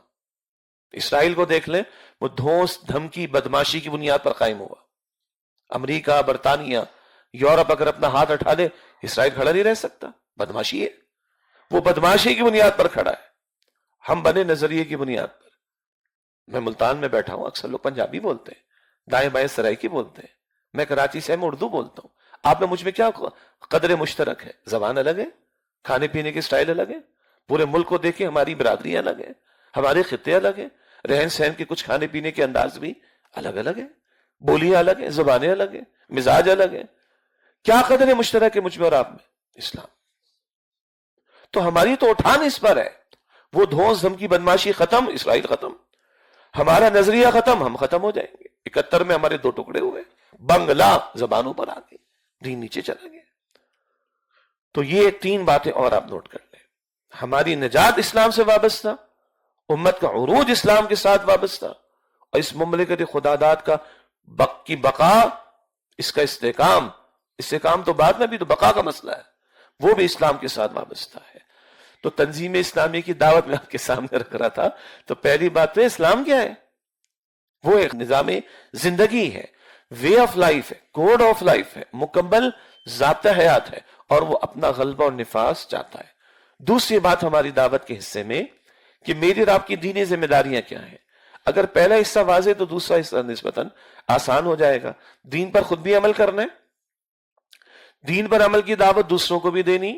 اسرائیل کو دیکھ لیں، وہ دھونس، دھمکی، بدماشی کی بنیاد پر قائم ہوا۔ امریکہ، برطانیہ، یورپ اگر اپنا ہاتھ اٹھا لے، اسرائیل کھڑا نہیں رہ سکتا، بدماشی ہے، وہ بدماشی کی بنیاد پر کھڑا ہے۔ ہم بنے نظریے کی بنیاد پر۔ میں ملتان میں بیٹھا ہوں، اکثر لوگ پنجابی بولتے ہیں، دائیں بائیں سرائکی بولتے ہیں، میں کراچی سے میں اردو بولتا ہوں۔ آپ میں مجھ میں کیا قدر مشترک ہے؟ زبان الگ ہے، کھانے پینے کے سٹائل الگ ہے، پورے ملک کو دیکھیں ہماری برادری الگ ہے، ہمارے خطے الگ ہیں، رہن سہن کے کچھ کھانے پینے کے انداز بھی الگ الگ ہیں، بولیاں الگ ہیں، زبانیں الگ ہیں، مزاج الگ ہیں۔ کیا قدر مشترک ہے مجھ میں اور آپ میں؟ اسلام۔ تو ہماری تو اٹھان اس پر ہے، وہ دھونس دھمکی بدماشی ختم، اسرائیل ختم، ہمارا نظریہ ختم، ہم ختم ہو جائیں گے۔ 71 میں ہمارے 2 ٹکڑے ہوئے، بنگلہ زبانوں پر آ گئی، دین نیچے چلا گیا۔ تو یہ 3 باتیں اور آپ نوٹ کر لیں، ہماری نجات اسلام سے وابستہ، امت کا عروج اسلام کے ساتھ وابستہ، اور اس مملکت خداداد کا کی بقا، اس کا استحکام تو بعد میں بھی، تو بقا کا مسئلہ ہے، وہ بھی اسلام کے ساتھ وابستہ ہے۔ تو تنظیم اسلامی کی دعوت میں آپ کے سامنے رکھ رہا تھا. تو پہلی بات تو اسلام کیا ہے؟ وہ ایک نظام زندگی ہے، وے آف لائف ہے، کوڈ آف لائف ہے، مکمل ضابطہ حیات ہے، اور وہ اپنا غلبہ اور نفاذ چاہتا ہے. دوسری بات ہماری دعوت کے حصے میں کہ میری اور آپ کی دینی ذمہ داریاں کیا ہیں. اگر پہلا حصہ واضح تو دوسرا حصہ نسبتاً آسان ہو جائے گا. دین پر خود بھی عمل کرنا ہے، دین پر عمل کی دعوت دوسروں کو بھی دینی،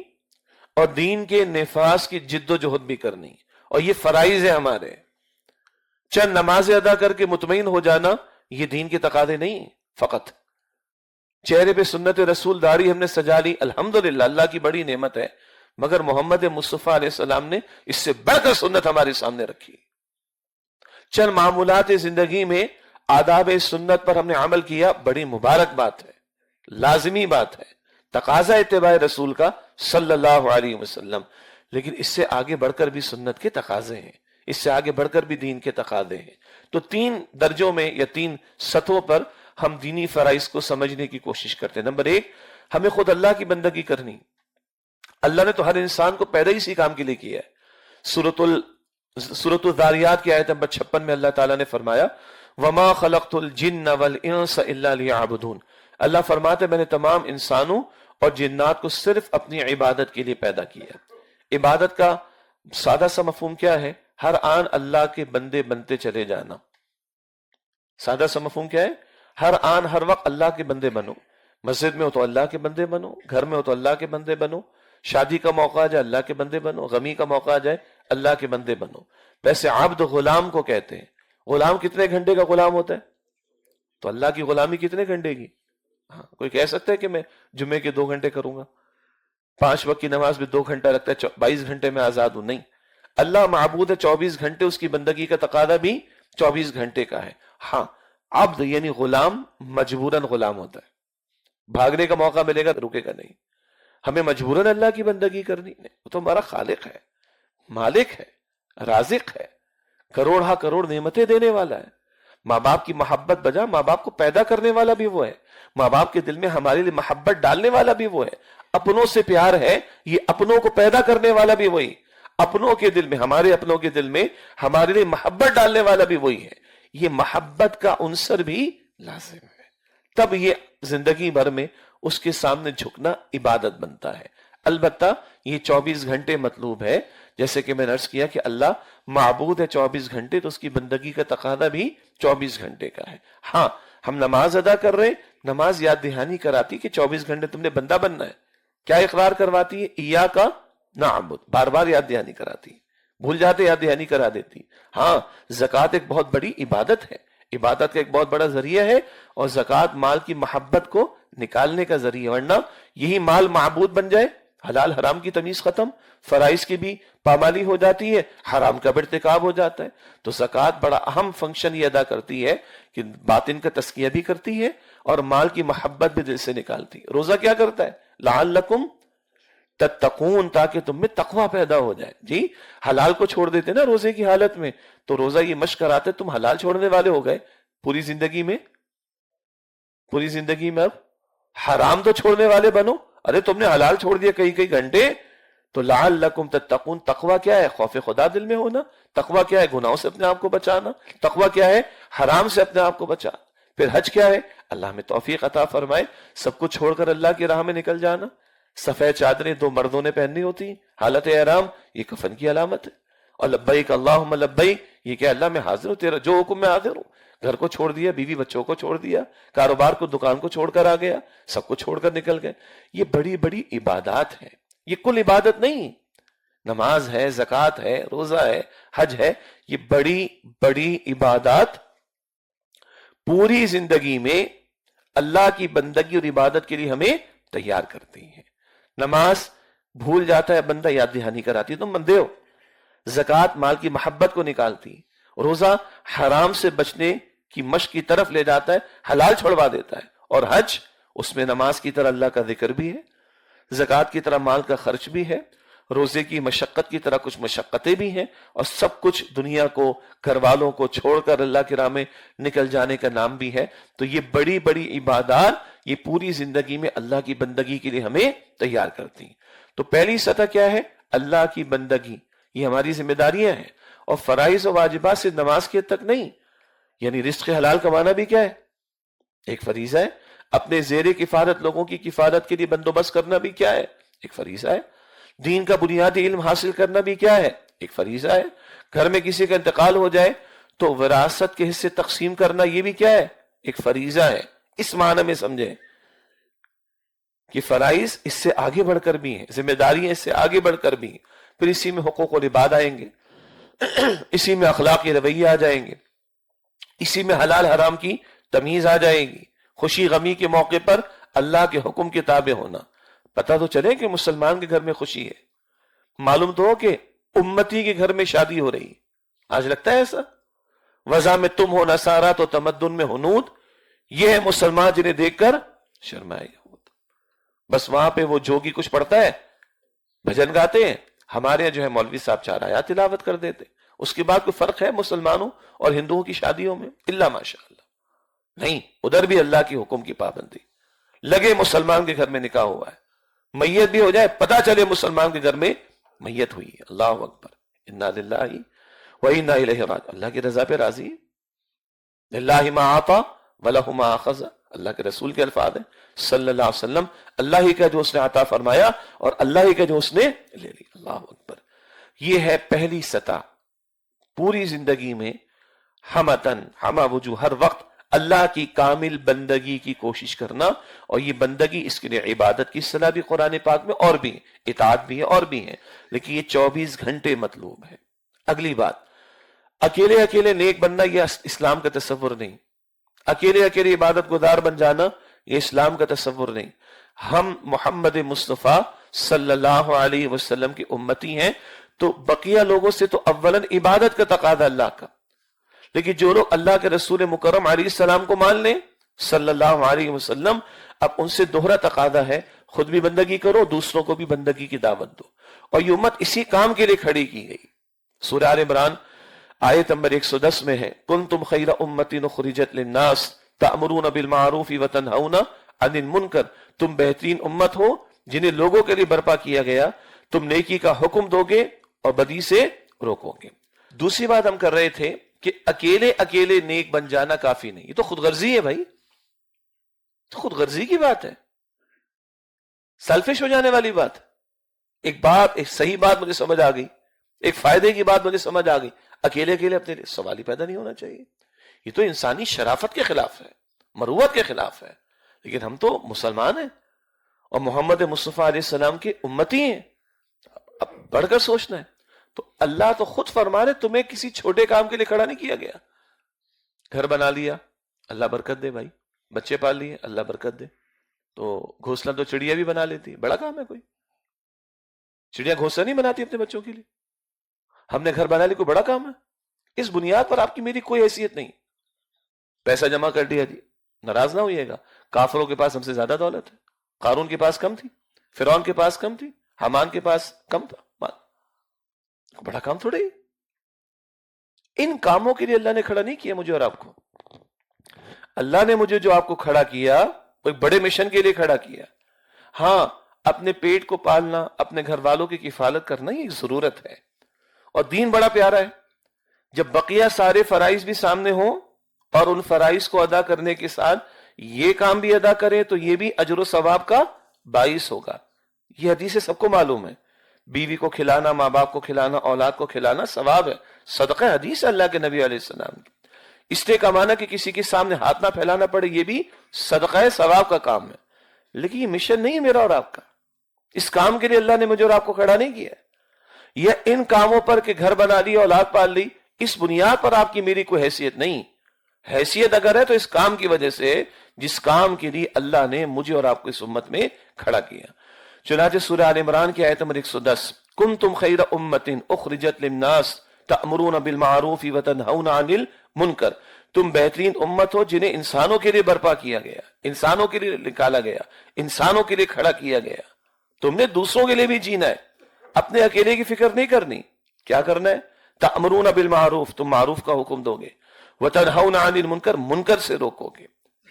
اور دین کے نفاذ کی جد و جہد بھی کرنی. اور یہ فرائض ہے ہمارے. چند نمازیں ادا کر کے مطمئن ہو جانا یہ دین کے تقاضے نہیں. فقط چہرے پہ سنت رسول داڑھی ہم نے سجا لی، الحمدللہ اللہ کی بڑی نعمت ہے، مگر محمد مصطفیٰ علیہ السلام نے اس سے بڑھ کر سنت ہمارے سامنے رکھی. چند معمولات زندگی میں آداب سنت پر ہم نے عمل کیا، بڑی مبارک بات ہے، لازمی بات ہے، تقاضا اتباع رسول کا صلی اللہ علیہ وسلم. لیکن اس سے آگے بڑھ کر بھی سنت کے تقاضے ہیں، اس سے آگے بڑھ کر بھی دین کے تقاضے ہیں. تو 3 درجوں میں یا 3 سطحوں پر ہم دینی فرائض کو سمجھنے کی کوشش کرتے ہیں. نمبر 1، ہمیں خود اللہ کی بندگی کرنی. اللہ نے تو ہر انسان کو پیدا اسی کام کے لیے کیا ہے. سورۃ الذاریات کی آیت نمبر 56 میں اللہ تعالیٰ نے فرمایا وَمَا خَلَقْتُ الْجِنَّ وَالْإِنسَ إِلَّا لِيَعْبُدُونَ. اللہ فرماتے میں نے تمام انسانوں اور جنات کو صرف اپنی عبادت کے لیے پیدا کیا. عبادت کا سادہ سا مفہوم کیا ہے؟ ہر آن اللہ کے بندے بنتے چلے جانا. سادہ سا مفہوم کیا ہے؟ ہر آن ہر وقت اللہ کے بندے بنو. مسجد میں ہو تو اللہ کے بندے بنو، گھر میں ہو تو اللہ کے بندے بنو، شادی کا موقع آ جائے اللہ کے بندے بنو، غمی کا موقع آ جائے اللہ کے بندے بنو. ویسے عبد غلام کو کہتے ہیں. غلام کتنے گھنٹے کا غلام ہوتا ہے؟ تو اللہ کی غلامی کتنے گھنٹے کی؟ ہاں، کوئی کہہ سکتا ہے کہ میں جمعے کے 2 گھنٹے کروں گا، 5 وقت کی نماز بھی 2 گھنٹہ لگتا ہے، 22 گھنٹے میں آزاد ہوں؟ نہیں، اللہ معبود ہے 24 گھنٹے، اس کی بندگی کا تقاضا بھی 24 گھنٹے کا ہے. ہاں، عبد یعنی غلام مجبوراً غلام ہوتا ہے، بھاگنے کا موقع ملے گا رکے گا نہیں. ہمیں مجبوراً اللہ کی بندگی کرنی نہیں. وہ تو ہمارا خالق ہے، مالک ہے، رازق ہے، کروڑ ہا کروڑ نعمتیں دینے والا ہے. ماں باپ کی محبت بجا، ماں باپ کو پیدا کرنے والا بھی وہ ہے، ماں باپ کے دل میں ہمارے لیے محبت ڈالنے والا بھی وہ ہے. اپنوں سے پیار ہے، یہ اپنوں کو پیدا کرنے والا بھی وہی. اپنوں کے دل میں، ہمارے اپنوں کے دل میں ہمارے لیے محبت ڈالنے والا بھی وہی ہے. یہ محبت کا عنصر بھی لازم ہے، تب یہ زندگی بھر میں اس کے سامنے جھکنا عبادت بنتا ہے. البتہ یہ 24 گھنٹے مطلوب ہے. جیسے کہ میں نے عرض کیا کہ اللہ معبود ہے 24 گھنٹے، تو اس کی بندگی کا تقاضا بھی 24 گھنٹے کا ہے. ہاں، ہم نماز ادا کر رہے ہیں، نماز یاد دہانی کراتی کہ 24 گھنٹے تم نے بندہ بننا ہے. کیا اقرار کرواتی ہے؟ ایاک نعبد، بار بار یاد دہانی کراتی. بھول جاتے یاد دہانی کرا دیتی. ہاں، زکوٰۃ ایک بہت بڑی عبادت ہے، عبادت کا ایک بہت بڑا ذریعہ ہے، اور زکوٰۃ مال کی محبت کو نکالنے کا ذریعہ. ورنہ یہی مال معبود بن جائے، حلال حرام کی تمیز ختم، فرائض کی بھی پامالی ہو جاتی ہے، حرام کا ارتکاب ہو جاتا ہے. تو زکوٰۃ بڑا اہم فنکشن یہ ادا کرتی ہے کہ باطن کا تزکیہ بھی کرتی ہے اور مال کی محبت بھی دل سے نکالتی ہے. روزہ کیا کرتا ہے؟ لعلکم تتقون، تاکہ تم میں تقوی پیدا ہو جائے. جی، حلال کو چھوڑ دیتے نا روزے کی حالت میں، تو روزہ یہ مشق کراتے تم حلال چھوڑنے والے ہو گئے. پوری زندگی میں اب حرام تو چھوڑنے والے بنو. ارے تم نے حلال چھوڑ دیا کئی گھنٹے. تو لعلکم تتقون، تقوی کیا ہے؟ خوف خدا دل میں ہونا. تقوی کیا ہے؟ گناہوں سے اپنے آپ کو بچانا. تقوی کیا ہے؟ حرام سے اپنے آپ کو بچانا. پھر حج کیا ہے؟ اللہ میں توفیق عطا فرمائے سب کو چھوڑ کر اللہ کی راہ میں نکل جانا. سفید چادریں 2 مردوں نے پہننی ہوتی حالت احرام، یہ کفن کی علامت ہے. اور لبیک اللہم لبیک، یہ کہ اللہ میں حاضر ہوں، تیرا جو حکم میں حاضر ہوں. گھر کو چھوڑ دیا، بیوی بچوں کو چھوڑ دیا، کاروبار کو دکان کو چھوڑ کر آ گیا، سب کو چھوڑ کر نکل گئے. یہ بڑی بڑی عبادات ہیں، یہ کل عبادت نہیں. نماز ہے، زکوٰۃ ہے، روزہ ہے، حج ہے، یہ بڑی بڑی عبادات پوری زندگی میں اللہ کی بندگی اور عبادت کے لیے ہمیں تیار کرتی ہیں. نماز بھول جاتا ہے بندہ، یاد دہانی کراتی، تم بندے ہو. زکوٰۃ مال کی محبت کو نکالتی. روزہ حرام سے بچنے کی مشق کی طرف لے جاتا ہے، حلال چھوڑوا دیتا ہے. اور حج، اس میں نماز کی طرح اللہ کا ذکر بھی ہے، زکوٰۃ کی طرح مال کا خرچ بھی ہے، روزے کی مشقت کی طرح کچھ مشقتیں بھی ہیں، اور سب کچھ دنیا کو، گھر والوں کو چھوڑ کر اللہ کی راہ میں نکل جانے کا نام بھی ہے. تو یہ بڑی بڑی عبادات یہ پوری زندگی میں اللہ کی بندگی کے لیے ہمیں تیار کرتی ہیں. تو پہلی سطح کیا ہے؟ اللہ کی بندگی، یہ ہماری ذمہ داریاں ہیں، اور فرائض و واجبات سے نماز کی حد تک نہیں. یعنی رزق حلال کمانا بھی کیا ہے؟ ایک فریضہ ہے. اپنے زیر کفالت لوگوں کی کفالت کے لیے بندوبست کرنا بھی کیا ہے؟ ایک فریضہ ہے. دین کا بنیادی علم حاصل کرنا بھی کیا ہے؟ ایک فریضہ ہے. گھر میں کسی کا انتقال ہو جائے تو وراثت کے حصے تقسیم کرنا، یہ بھی کیا ہے؟ ایک فریضہ ہے. اس معنی میں سمجھیں کہ فرائض اس سے آگے بڑھ کر بھی ہیں، ذمہ داریاں اس سے آگے بڑھ کر بھی ہیں. پھر اسی میں حقوق و العباد آئیں گے، اسی میں اخلاقی رویے آ جائیں گے، اسی میں حلال حرام کی تمیز آ جائے گی. خوشی غمی کے موقع پر اللہ کے حکم کے تابع ہونا. پتہ تو چلے کہ مسلمان کے گھر میں خوشی ہے، معلوم تو ہو کہ امتی کے گھر میں شادی ہو رہی. آج لگتا ہے ایسا؟ وضع میں تم ہو نصارہ تو تمدن میں ہنود، یہ ہے مسلمان جنہیں دیکھ کر شرمائے. بس وہاں پہ وہ جوگی کچھ پڑھتا ہے، بھجن گاتے ہیں. ہمارے یہاں جو ہے مولوی صاحب 4 آیات تلاوت کر دیتے. اس کے بعد کوئی فرق ہے مسلمانوں اور ہندوؤں کی شادیوں میں؟ الا ماشاء اللہ نہیں. ادھر بھی اللہ کی حکم کی پابندی. لگے مسلمان کے گھر میں نکاح ہوا ہے، میت بھی ہو جائے پتہ چلے مسلمان کے گھر میں میت ہوئی ہے. اللہ اکبر، انا للہ و انا الیہ راجعون. اللہ کی رضا پہ راضی ہے. للہ ما اعطى ولہ ما اخذ. اللہ کے رسول کے الفاظ ہیں صلی اللہ علیہ وسلم، اللہ ہی کا جو اس نے عطا فرمایا اور اللہ ہی کا جو اس نے لے لی. اللہ اکبر. یہ ہے پہلی سطح پوری زندگی میں ہمہ وجوہ، ہر وقت اللہ کی کامل بندگی کی کوشش کرنا. اور یہ بندگی، اس کے لیے عبادت کی اصطلاح بھی قرآن پاک میں اور بھی، اطاعت بھی ہے اور بھی ہے، لیکن یہ 24 گھنٹے مطلوب ہے. اگلی بات، اکیلے نیک بننا یہ اسلام کا تصور نہیں. اکیلے عبادت گزار بن جانا یہ اسلام کا تصور نہیں. ہم محمد مصطفیٰ صلی اللہ علیہ وسلم کی امتی ہیں، تو بقیہ لوگوں سے تو اولاً عبادت کا تقاضا اللہ کا. لیکن جو لوگ اللہ کے رسول مکرم علیہ السلام کو مان لیں صلی اللہ علیہ وسلم، اب ان سے دوہرا تقاضا ہے، خود بھی بندگی کرو، دوسروں کو بھی بندگی کی دعوت دو. اور یہ امت اسی کام کے لیے کھڑی کی گئی. سورہ آل عمران آیت نمبر 110 میں ہے، کنتم خیر امۃ اخرجت للناس تأمرون بالمعروف وتنہون عن المنکر. تم بہترین امت ہو جنہیں لوگوں کے لیے برپا کیا گیا، تم نیکی کا حکم دو گے اور بدی سے روکو گے. دوسری بات ہم کر رہے تھے کہ اکیلے نیک بن جانا کافی نہیں. یہ تو خود غرضی ہے بھائی، تو خود غرضی کی بات ہے، سیلفش ہو جانے والی بات. ایک صحیح بات مجھے سمجھ آ گئی، ایک فائدے کی بات مجھے سمجھ آ گئی. اکیلے اپنے لیے سوال ہی پیدا نہیں ہونا چاہیے. یہ تو انسانی شرافت کے خلاف ہے، مروت کے خلاف ہے. لیکن ہم تو مسلمان ہیں اور محمد مصطفیٰ علیہ السلام کے امتی ہیں. اب بڑھ کر سوچنا ہے. تو اللہ تو خود فرما رہے تمہیں کسی چھوٹے کام کے لیے کھڑا نہیں کیا گیا. گھر بنا لیا، اللہ برکت دے بھائی. بچے پال لیے، اللہ برکت دے. تو گھونسلہ تو چڑیا بھی بنا لیتی، بڑا کام ہے کوئی؟ چڑیا گھونسلہ نہیں بناتی اپنے بچوں کے لیے. ہم نے گھر بنا لی، کوئی بڑا کام ہے؟ اس بنیاد پر آپ کی میری کوئی حیثیت نہیں. پیسہ جمع کر دیا جی، ناراض نہ ہوئیے گا. کافروں کے پاس ہم سے زیادہ دولت ہے. قارون کے پاس کم تھی، فرعون کے پاس کم تھی، حامان کے پاس کم تھا. بڑا کام تھوڑا ہی. ان کاموں کے لیے اللہ نے کھڑا نہیں کیا مجھے اور آپ کو. اللہ نے مجھے جو آپ کو کھڑا کیا وہ ایک بڑے مشن کے لیے کھڑا کیا. ہاں، اپنے پیٹ کو پالنا، اپنے گھر والوں کی کفالت کرنا یہ ضرورت ہے. اور دین بڑا پیارا ہے. جب بقیہ سارے فرائض بھی سامنے ہوں اور ان فرائض کو ادا کرنے کے ساتھ یہ کام بھی ادا کریں تو یہ بھی اجر و ثواب کا باعث ہوگا. یہ حدیث سب کو معلوم ہے. بیوی کو کھلانا، ماں باپ کو کھلانا، اولاد کو کھلانا ثواب ہے. صدقہ حدیث ہے اللہ کے نبی علیہ السلام کی. اس لیے کمانا کہ کسی کے سامنے ہاتھ نہ پھیلانا پڑے، یہ بھی صدقہ ثواب کا کام ہے. لیکن یہ مشن نہیں ہے میرا اور آپ کا. اس کام کے لیے اللہ نے مجھے اور آپ کو کھڑا نہیں کیا. یہ ان کاموں پر کہ گھر بنا لی، اولاد پال لی، اس بنیاد پر آپ کی میری کوئی حیثیت نہیں. حیثیت اگر ہے تو اس کام کی وجہ سے جس کام کے لیے اللہ نے مجھے اور آپ کو اس امت میں کھڑا کیا. چنانچہ سورہ آل عمران کی آیت نمبر 110، کنتم خیر امۃ اخرجت للناس تأمرون بالمعروف وتنہون عن المنکر. تم بہترین امت ہو جنہیں انسانوں کے لیے برپا کیا گیا، انسانوں کے لیے نکالا گیا، انسانوں کے لیے کھڑا کیا گیا. تم نے دوسروں کے لیے بھی جینا ہے، اپنے اکیلے کی فکر نہیں کرنی. کیا کرنا ہے؟ تأمرون بالمعروف، تم معروف کا حکم دو گے، وتنہون عن المنکر، منکر سے روکو گے.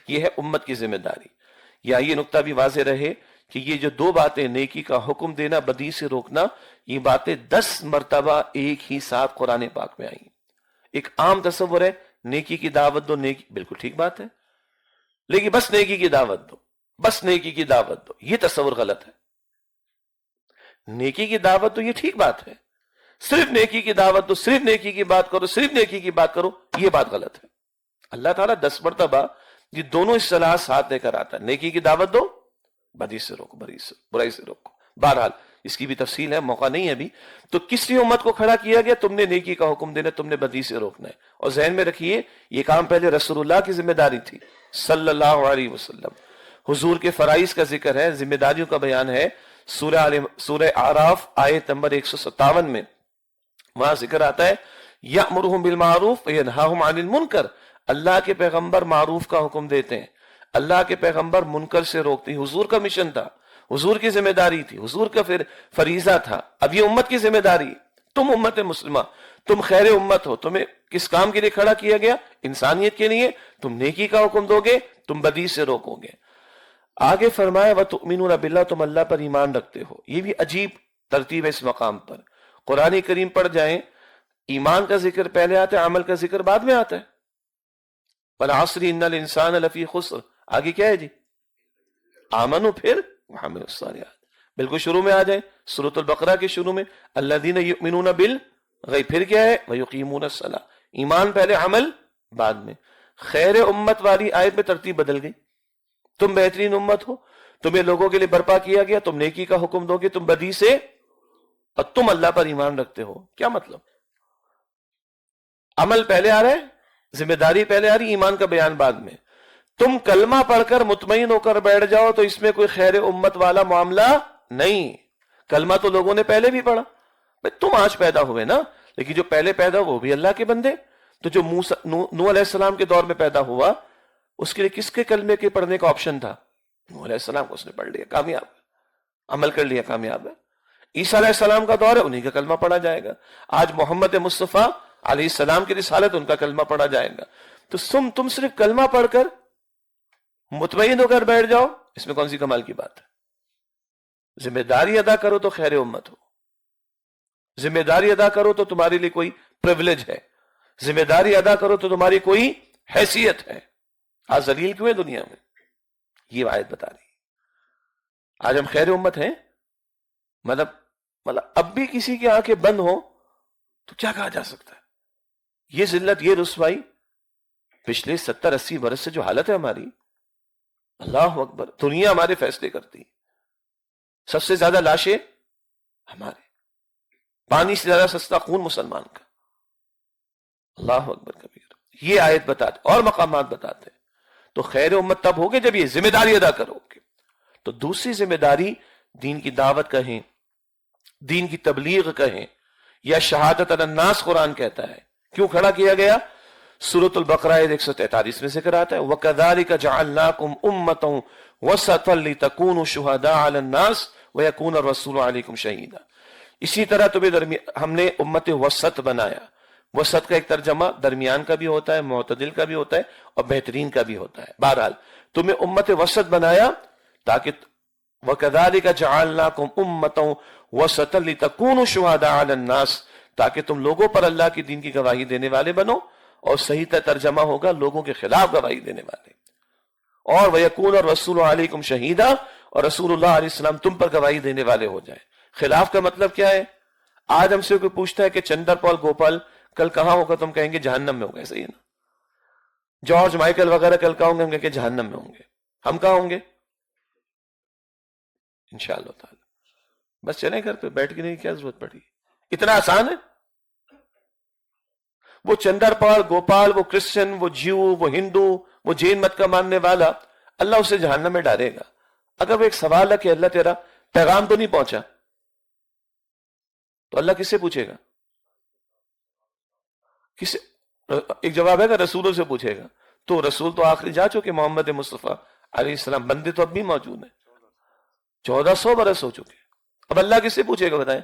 یہ ہے امت کی ذمہ داری. یا یہ نقطہ بھی واضح رہے کہ یہ جو دو باتیں، نیکی کا حکم دینا، بدی سے روکنا، یہ باتیں 10 مرتبہ ایک ہی ساتھ قرآن پاک میں آئی۔ ایک عام تصور ہے نیکی کی دعوت دو، نیکی، بالکل ٹھیک بات ہے، لیکن بس نیکی کی دعوت دو، بس نیکی کی دعوت دو، یہ تصور غلط ہے۔ نیکی کی دعوت دو، یہ ٹھیک بات ہے، صرف نیکی کی دعوت دو، صرف نیکی کی بات کرو، صرف نیکی کی بات کرو، یہ بات غلط ہے۔ اللہ تعالیٰ 10 مرتبہ یہ دونوں اصطلاح ساتھ لے کر آتا ہے، نیکی کی دعوت دو، بدی سے روکو، برائی سے روکو۔ بہرحال اس کی بھی تفصیل ہے، موقع نہیں ہے ابھی۔ تو کسی امت کو کھڑا کیا گیا، تم نے نیکی کا حکم دینا، تم نے بدی سے روکنا ہے۔ اور ذہن میں رکھیے یہ کام پہلے رسول اللہ کی ذمہ داری تھی صلی اللہ علیہ وسلم۔ حضور کے فرائض کا ذکر ہے، ذمہ داریوں کا بیان ہے سورہ اعراف آیت نمبر 157 میں، وہاں ذکر آتا ہے یأمرہم بالمعروف وینہاہم عن المنکر، اللہ کے پیغمبر معروف کا حکم دیتے ہیں، اللہ کے پیغمبر منکر سے روکتے ہیں۔ حضور کا مشن تھا، حضور کی ذمہ داری تھی، حضور کا پھر فریضہ تھا، اب یہ امت کی ذمہ داری۔ تم امت مسلمہ، تم خیر امت ہو، تمہیں کس کام کے لیے کھڑا کیا گیا؟ انسانیت کے لیے۔ تم نیکی کا حکم دو گے، تم بدی سے روکو گے۔ آگے فرمایا وَتُؤْمِنُونَ بِاللَّهِ، تم اللہ پر ایمان رکھتے ہو۔ یہ بھی عجیب ترتیب ہے اس مقام پر۔ قرآن کریم پڑھ جائیں، ایمان کا ذکر پہلے آتا ہے، عمل کا ذکر بعد میں آتا ہے۔ وَالْعَصْرِ إِنَّ الْإِنسَانَ لَفِي خُسْرٍ، آگے کیا ہے جی؟ آمنوا، پھر وَعَمِلُوا الصَّالِحَاتِ، بالکل شروع میں آ جائیں، سورۃ البقرہ کے شروع میں الَّذِينَ يُؤْمِنُونَ بِالْغَیْبِ، پھر کیا ہے؟ وَيُقِیمُونَ الصَّلَاةَ، ایمان پہلے، عمل بعد میں۔ خیر امت والی آیت میں ترتیب بدل گئی۔ تم بہترین امت ہو، تمہیں لوگوں کے لیے برپا کیا گیا، تم نیکی کا حکم دو گے، تم بدی سے، اور تم اللہ پر ایمان رکھتے ہو۔ کیا مطلب؟ عمل پہلے آ رہا ہے، ذمہ داری پہلے آ رہی، ایمان کا بیان بعد میں۔ تم کلمہ پڑھ کر مطمئن ہو کر بیٹھ جاؤ تو اس میں کوئی خیر امت والا معاملہ نہیں۔ کلمہ تو لوگوں نے پہلے بھی پڑھا، بھئی تم آج پیدا ہوئے نا، لیکن جو پہلے پیدا وہ بھی اللہ کے بندے۔ تو جو نوح علیہ السلام کے دور میں پیدا ہوا، اس کے لیے کس کے کلمے کے پڑھنے کا آپشن تھا؟ نوح علیہ السلام کو، اس نے پڑھ لیا، کامیاب، عمل کر لیا، کامیاب ہے۔ عیسیٰ علیہ السلام کا دور ہے، انہی کا کلمہ پڑھا جائے گا۔ آج محمد مصطفیٰ علیہ السلام کی رسالت، ان کا کلمہ پڑھا جائے گا۔ تو تم صرف کلمہ پڑھ کر مطمئن ہو کر بیٹھ جاؤ، اس میں کون سی کمال کی بات ہے؟ ذمہ داری ادا کرو تو خیر امت ہو، ذمہ داری ادا کرو تو تمہارے لیے کوئی پریولیج ہے، ذمہ داری ادا کرو تو تمہاری کوئی حیثیت ہے۔ آج ذلیل کیوں ہے دنیا میں؟ یہ آیت بتا رہی ہے۔ آج ہم خیر امت ہیں، مطلب اب بھی کسی کی آنکھیں بند ہو تو کیا کہا جا سکتا ہے؟ یہ ذلت، یہ رسوائی، پچھلے 70-80 برس سے جو حالت ہے ہماری، اللہ اکبر، دنیا ہمارے فیصلے کرتی، سب سے زیادہ لاشیں ہمارے، پانی سے زیادہ سستا خون مسلمان کا، اللہ اکبر کبیر۔ یہ آیت بتاتے اور مقامات بتاتے ہیں۔ تو خیر امت تب ہوگے جب یہ ذمہ داری ادا کرو گے۔ تو دوسری ذمہ داری دین کی دعوت کہیں، دین کی تبلیغ کہیں، یا شہادت علی الناس قرآن کہتا ہے۔ کیوں کھڑا کیا گیا؟ سورۃ البقرہ 143 میں ذکر آتا ہے وَكَذَلِكَ جَعَلْنَاكُمْ أُمَّةً وَسَطًا لِتَكُونُوا شُهَدَاءَ عَلَى النَّاسِ وَيَكُونَ الرَّسُولُ عَلَيْكُمْ شَهِيدًا۔ اسی طرح تمہیں ہم نے امت وسط بنایا۔ وسط کا ایک ترجمہ درمیان کا بھی ہوتا ہے، معتدل کا بھی ہوتا ہے، اور بہترین کا بھی ہوتا ہے۔ بہرحال تمہیں امت وسط بنایا تاکہ وَكَذَلِكَ جَعَلْنَاكُمْ أُمَّةً وَسَطًا لِتَكُونُوا شُهَدَاءَ عَلَى النَّاسِ، تاکہ تم لوگوں پر اللہ کی دین کی گواہی دینے والے بنو، اور صحیح ترجمہ ہوگا لوگوں کے خلاف گواہی دینے والے۔ اور وَيَكُونَ الرَّسُولُ عَلَيْكُمْ شَهِيدًا، اور رسول اللہ علیہ السلام تم پر گواہی دینے والے ہو جائیں۔ خلاف کا مطلب کیا ہے؟ آج ہم سے کوئی پوچھتا ہے کہ چندر پال گوپال کل کہاں ہوگا، تم کہیں گے جہنم میں ہوگا، صحیح ہے نا؟ جارج مائیکل وغیرہ کل کہاں ہوں گے، ہم کہیں گے جہنم میں ہوں گے۔ ہم کہاں ہوں گے؟ انشاءاللہ تعالی۔ بس چلیں گھر پہ بیٹھ کے، نہیں کیا ضرورت پڑی؟ اتنا آسان ہے؟ وہ چندر پال گوپال، وہ کرسچن، وہ جیو، وہ ہندو، وہ جین مت کا ماننے والا، اللہ اسے جہنم میں ڈالے گا۔ اگر وہ ایک سوال ہے کہ اللہ تیرا پیغام تو نہیں پہنچا، تو اللہ کس سے پوچھے گا؟ ایک جواب ہے کہ رسولوں سے پوچھے گا۔ تو رسول تو آخری جا چکے، محمد مصطفیٰ علیہ السلام، بندے تو اب بھی موجود ہیں، 1400 برس ہو چکے۔ اب اللہ کس سے پوچھے گا بتائیں؟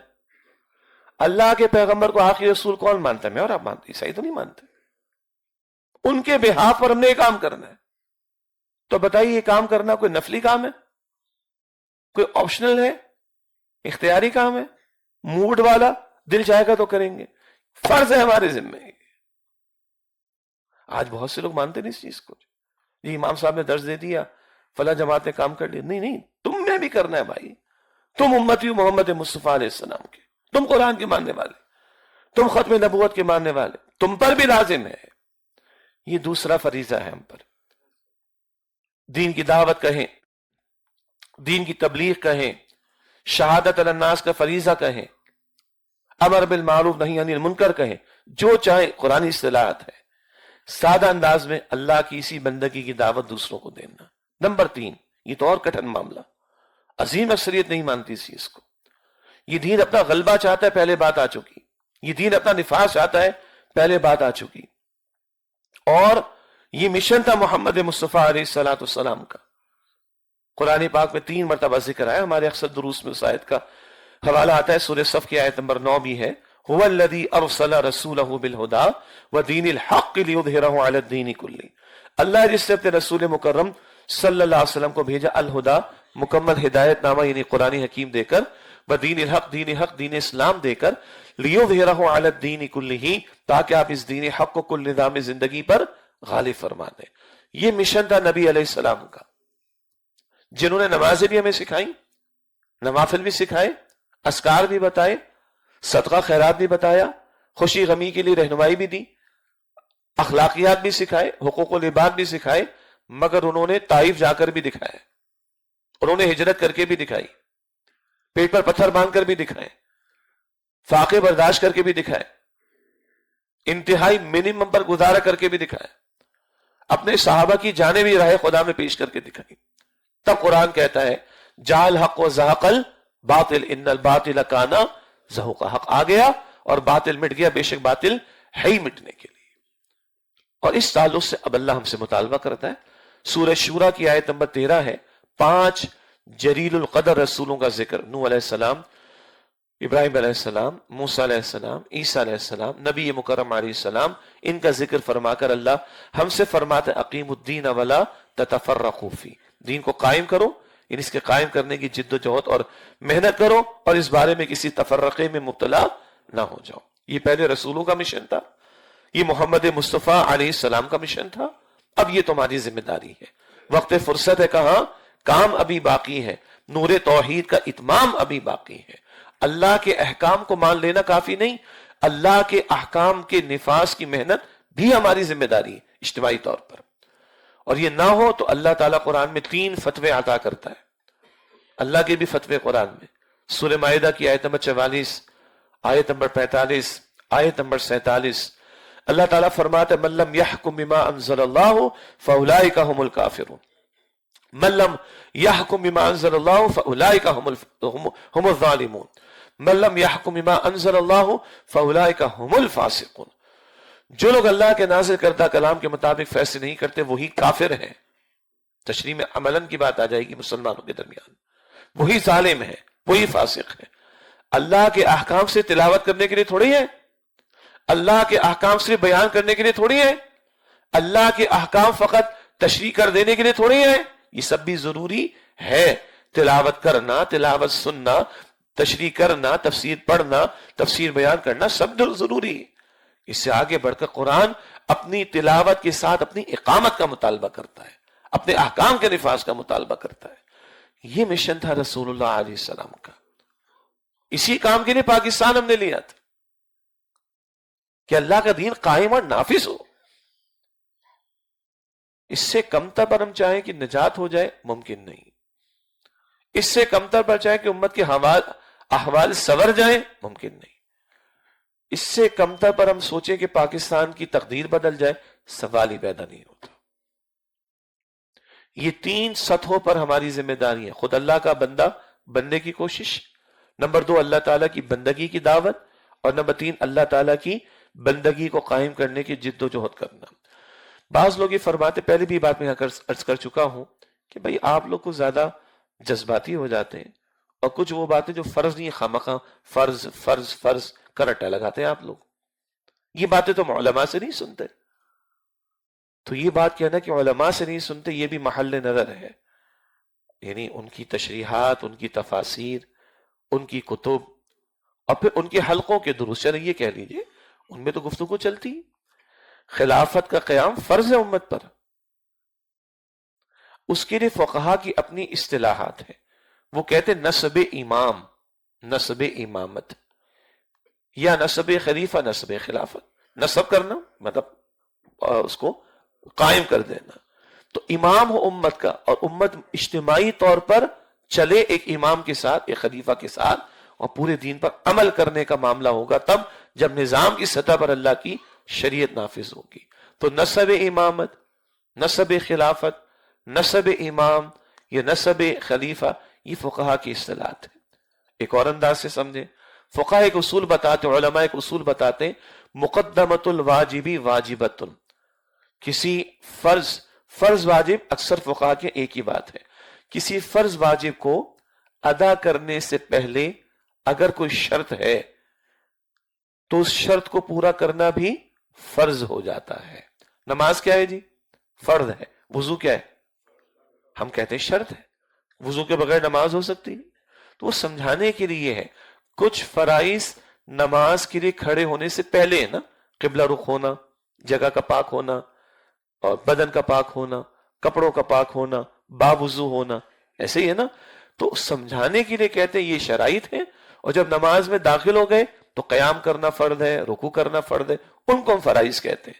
اللہ کے پیغمبر کو آخری رسول کون مانتا ہے؟ میں اور آپ مانتے؟ عیسائی تو نہیں مانتے۔ ان کے بہاف پر ہم نے یہ کام کرنا ہے۔ تو بتائیے یہ کام کرنا کوئی نفلی کام ہے؟ کوئی آپشنل ہے، اختیاری کام ہے، موڈ والا، دل چاہے گا تو کریں گے، فرض ہے ہمارے ذمہ۔ آج بہت سے لوگ مانتے نہیں اس چیز کو، جی امام صاحب نے درس دے دیا، فلاں جماعت نے کام کر لیا، نہیں نہیں، تم نے بھی کرنا ہے بھائی، تم امتی محمد مصطفیٰ علیہ السلام کے، تم قرآن کے ماننے والے، تم ختم نبوت کے ماننے والے، تم پر بھی لازم ہے، یہ دوسرا فریضہ ہے ہم پر۔ دین کی دعوت کہیں، دین کی تبلیغ کہیں، شہادت علی الناس کا فریضہ کہیں، امر بالمعروف نہی عن المنکر کہیں، جو چاہے قرآنی اصطلاحات ہے، سادہ انداز میں اللہ کی اسی بندگی کی دعوت دوسروں کو دینا۔ نمبر 3، یہ تو اور کٹھن معاملہ، عظیم اکثریت نہیں مانتی اس چیز کو۔ یہ دین اپنا غلبہ چاہتا ہے، پہلے بات آ چکی، یہ دین اپنا نفاذ چاہتا ہے، پہلے بات آ چکی، اور یہ مشن تھا محمد مصطفیٰ علیہ السلام کا۔ قرآن پاک میں 3 مرتبہ ذکر آیا، ہمارے اکثر دروس میں اس آیت کا حوالہ آتا ہے، سورہ صف کی آیت نمبر 9 بھی ہے، هو الذی ارسل رسولہ بالہدی ودین الحق لیظہرہ علی الدین کلہ۔ اللہ جس نے اپنے رسول مکرم صلی اللہ علیہ وسلم کو بھیجا الہدا، مکمل ہدایت نامہ یعنی قرآن حکیم دے کر، ودین الحق، دین حق، دین اسلام دے کر، لیظہرہ علی الدین کلہ، تاکہ آپ اس دین حق کو کل نظام زندگی پر غالب فرما دیں۔ یہ مشن تھا نبی علیہ السلام کا، جنہوں نے نمازیں بھی ہمیں سکھائیں، نوافل بھی سکھائے، اذکار بھی بتائے، صدقہ خیرات بھی بتایا، خوشی غمی کے لیے رہنمائی بھی دی، اخلاقیات بھی سکھائے، حقوق و لباد بھی سکھائے، مگر انہوں نے طائف جا کر بھی دکھایا، انہوں نے ہجرت کر کے بھی دکھائی، پیٹ پر پتھر باندھ کر بھی دکھائے، فاقے برداشت کر کے بھی دکھائے، انتہائی منیمم پر گزارا کر کے بھی دکھائے، اپنے صحابہ کی جانیں بھی راہ خدا میں پیش کر کے دکھائی۔ تب قرآن کہتا ہے جاء الحق وزهق الباطل ان الباطل کان زہوقا، حق آ گیا اور باطل مٹ گیا، بے شک باطل ہے ہی مٹنے کے لیے۔ اور اس تعلق سے اب اللہ ہم سے مطالبہ کرتا ہے، سورہ شورى کی آیت نمبر 13 ہے، 5 جلیل القدر رسولوں کا ذکر، نوح علیہ السلام، ابراہیم علیہ السلام، موسیٰ علیہ السلام، عیسیٰ علیہ السلام، نبی مکرم علیہ السلام، ان کا ذکر فرما کر اللہ ہم سے فرماتا ہے اقیم الدین ولا تتفرقوا فی، دین کو قائم کرو، یعنی اس کے قائم کرنے کی جد و جہد اور محنت کرو، اور اس بارے میں کسی تفرقے میں مبتلا نہ ہو جاؤ۔ یہ پہلے رسولوں کا مشن تھا، یہ محمد مصطفیٰ علیہ السلام کا مشن تھا، اب یہ تمہاری ذمہ داری ہے۔ وقت فرصت ہے، کہاں کام ابھی باقی ہے، نور توحید کا اتمام ابھی باقی ہے۔ اللہ کے احکام کو مان لینا کافی نہیں، اللہ کے احکام کے نفاذ کی محنت بھی ہماری ذمہ داری ہے اجتماعی طور پر۔ اور یہ نہ ہو تو اللہ تعالیٰ قرآن میں 3 فتوے عطا کرتا ہے، اللہ کے بھی فتوے قرآن میں، سورہ مائدہ کی آیت نمبر 44، آیت نمبر 45، آیت نمبر 47، اللہ تعالیٰ فرماتا ہے من لم يحکم بما انزل اللہ فاولئک هم الکافرون، من لم يحکم بما انزل اللہ فاولئک هم الظالمون، من لم يحکم بما انزل اللہ فاولئک هم الفاسقون۔ جو لوگ اللہ کے نازل کردہ کلام کے مطابق فیصلے نہیں کرتے وہی کافر ہیں۔ تشریح میں عملاً کی بات آ جائے گی مسلمانوں کے درمیان، وہی ظالم ہے، وہی فاسق ہے۔ اللہ کے احکام سے تلاوت کرنے کے لیے تھوڑی ہے، اللہ کے احکام سے بیان کرنے کے لیے تھوڑی ہے، اللہ کے احکام فقط تشریح کر دینے کے لیے تھوڑی ہے، یہ سب بھی ضروری ہے۔ تلاوت کرنا، تلاوت سننا، تشریح کرنا، تفسیر پڑھنا، تفسیر بیان کرنا، سب ضروری ہے۔ اس سے آگے بڑھ کر قرآن اپنی تلاوت کے ساتھ اپنی اقامت کا مطالبہ کرتا ہے، اپنے احکام کے نفاذ کا مطالبہ کرتا ہے۔ یہ مشن تھا رسول اللہ علیہ السلام کا، اسی کام کے لیے پاکستان ہم نے لیا تھا کہ اللہ کا دین قائم اور نافذ ہو۔ اس سے کمتر پر ہم چاہیں کہ نجات ہو جائے ممکن نہیں، اس سے کمتر پر چاہیں کہ امت کے احوال سنور جائیں ممکن نہیں، اس سے کمتر پر ہم سوچیں کہ پاکستان کی تقدیر بدل جائے سوال ہی پیدا نہیں ہوتا۔ یہ 3 سطحوں پر ہماری ذمہ داری ہے، خود اللہ کا بندہ بننے کی کوشش، نمبر 2 اللہ تعالیٰ کی بندگی کی دعوت، اور نمبر 3 اللہ تعالیٰ کی بندگی کو قائم کرنے کی جد و جہد کرنا۔ بعض لوگ یہ فرماتے، پہلے بھی بات میں عرض کر چکا ہوں کہ بھئی آپ لوگ کو زیادہ جذباتی ہو جاتے ہیں، اور کچھ وہ باتیں جو فرض نہیں، خامخواہ فرض فرض فرض کرٹا لگاتے ہیں آپ لوگ، یہ باتیں تو علماء سے نہیں سنتے۔ تو یہ بات کہنا کہ علماء سے نہیں سنتے یہ بھی محل نظر ہے۔ یعنی ان کی تشریحات، ان کی تفاسیر، ان کی کتب، اور پھر ان کے حلقوں کے دروس، چلے یہ کہہ لیجئے ان میں تو گفتگو چلتی. خلافت کا قیام فرض ہے امت پر. اس کے لیے فقہا کی اپنی اصطلاحات ہیں. وہ کہتے نسب امام، نسب امامت، یا نسب خلیفہ، نسب خلافت. نسب کرنا مطلب اس کو قائم کر دینا. تو امام ہو امت کا، اور امت اجتماعی طور پر چلے ایک امام کے ساتھ، ایک خلیفہ کے ساتھ، اور پورے دین پر عمل کرنے کا معاملہ ہوگا تب جب نظام کی سطح پر اللہ کی شریعت نافذ ہوگی. تو نسب امامت، نسب خلافت، نسب امام یا نسب خلیفہ، یہ فقہا کی اصطلاحات ہے. ایک اور انداز سے سمجھیں. فقہا ایک اصول بتاتے، علماء ایک اصول بتاتے، مقدمت الواجبی واجبت. کسی فرض واجب، اکثر فقہا کے ایک ہی بات ہے، کسی فرض واجب کو ادا کرنے سے پہلے اگر کوئی شرط ہے تو اس شرط کو پورا کرنا بھی فرض ہو جاتا ہے. نماز کیا ہے جی؟ فرض ہے. وضو کیا ہے؟ ہم کہتے ہیں شرط ہے. وضو کے بغیر نماز ہو سکتی ہے؟ تو وہ سمجھانے کے لیے ہے. کچھ فرائض نماز کے لیے کھڑے ہونے سے پہلے ہے نا، قبلہ رخ ہونا، جگہ کا پاک ہونا، اور بدن کا پاک ہونا، کپڑوں کا پاک ہونا، باوضو ہونا، ایسے ہی ہے نا. تو سمجھانے کے لیے کہتے ہیں یہ شرائط ہے، اور جب نماز میں داخل ہو گئے تو قیام کرنا فرض ہے، رکوع کرنا فرض ہے، ان کو ہم فرائض کہتے ہیں.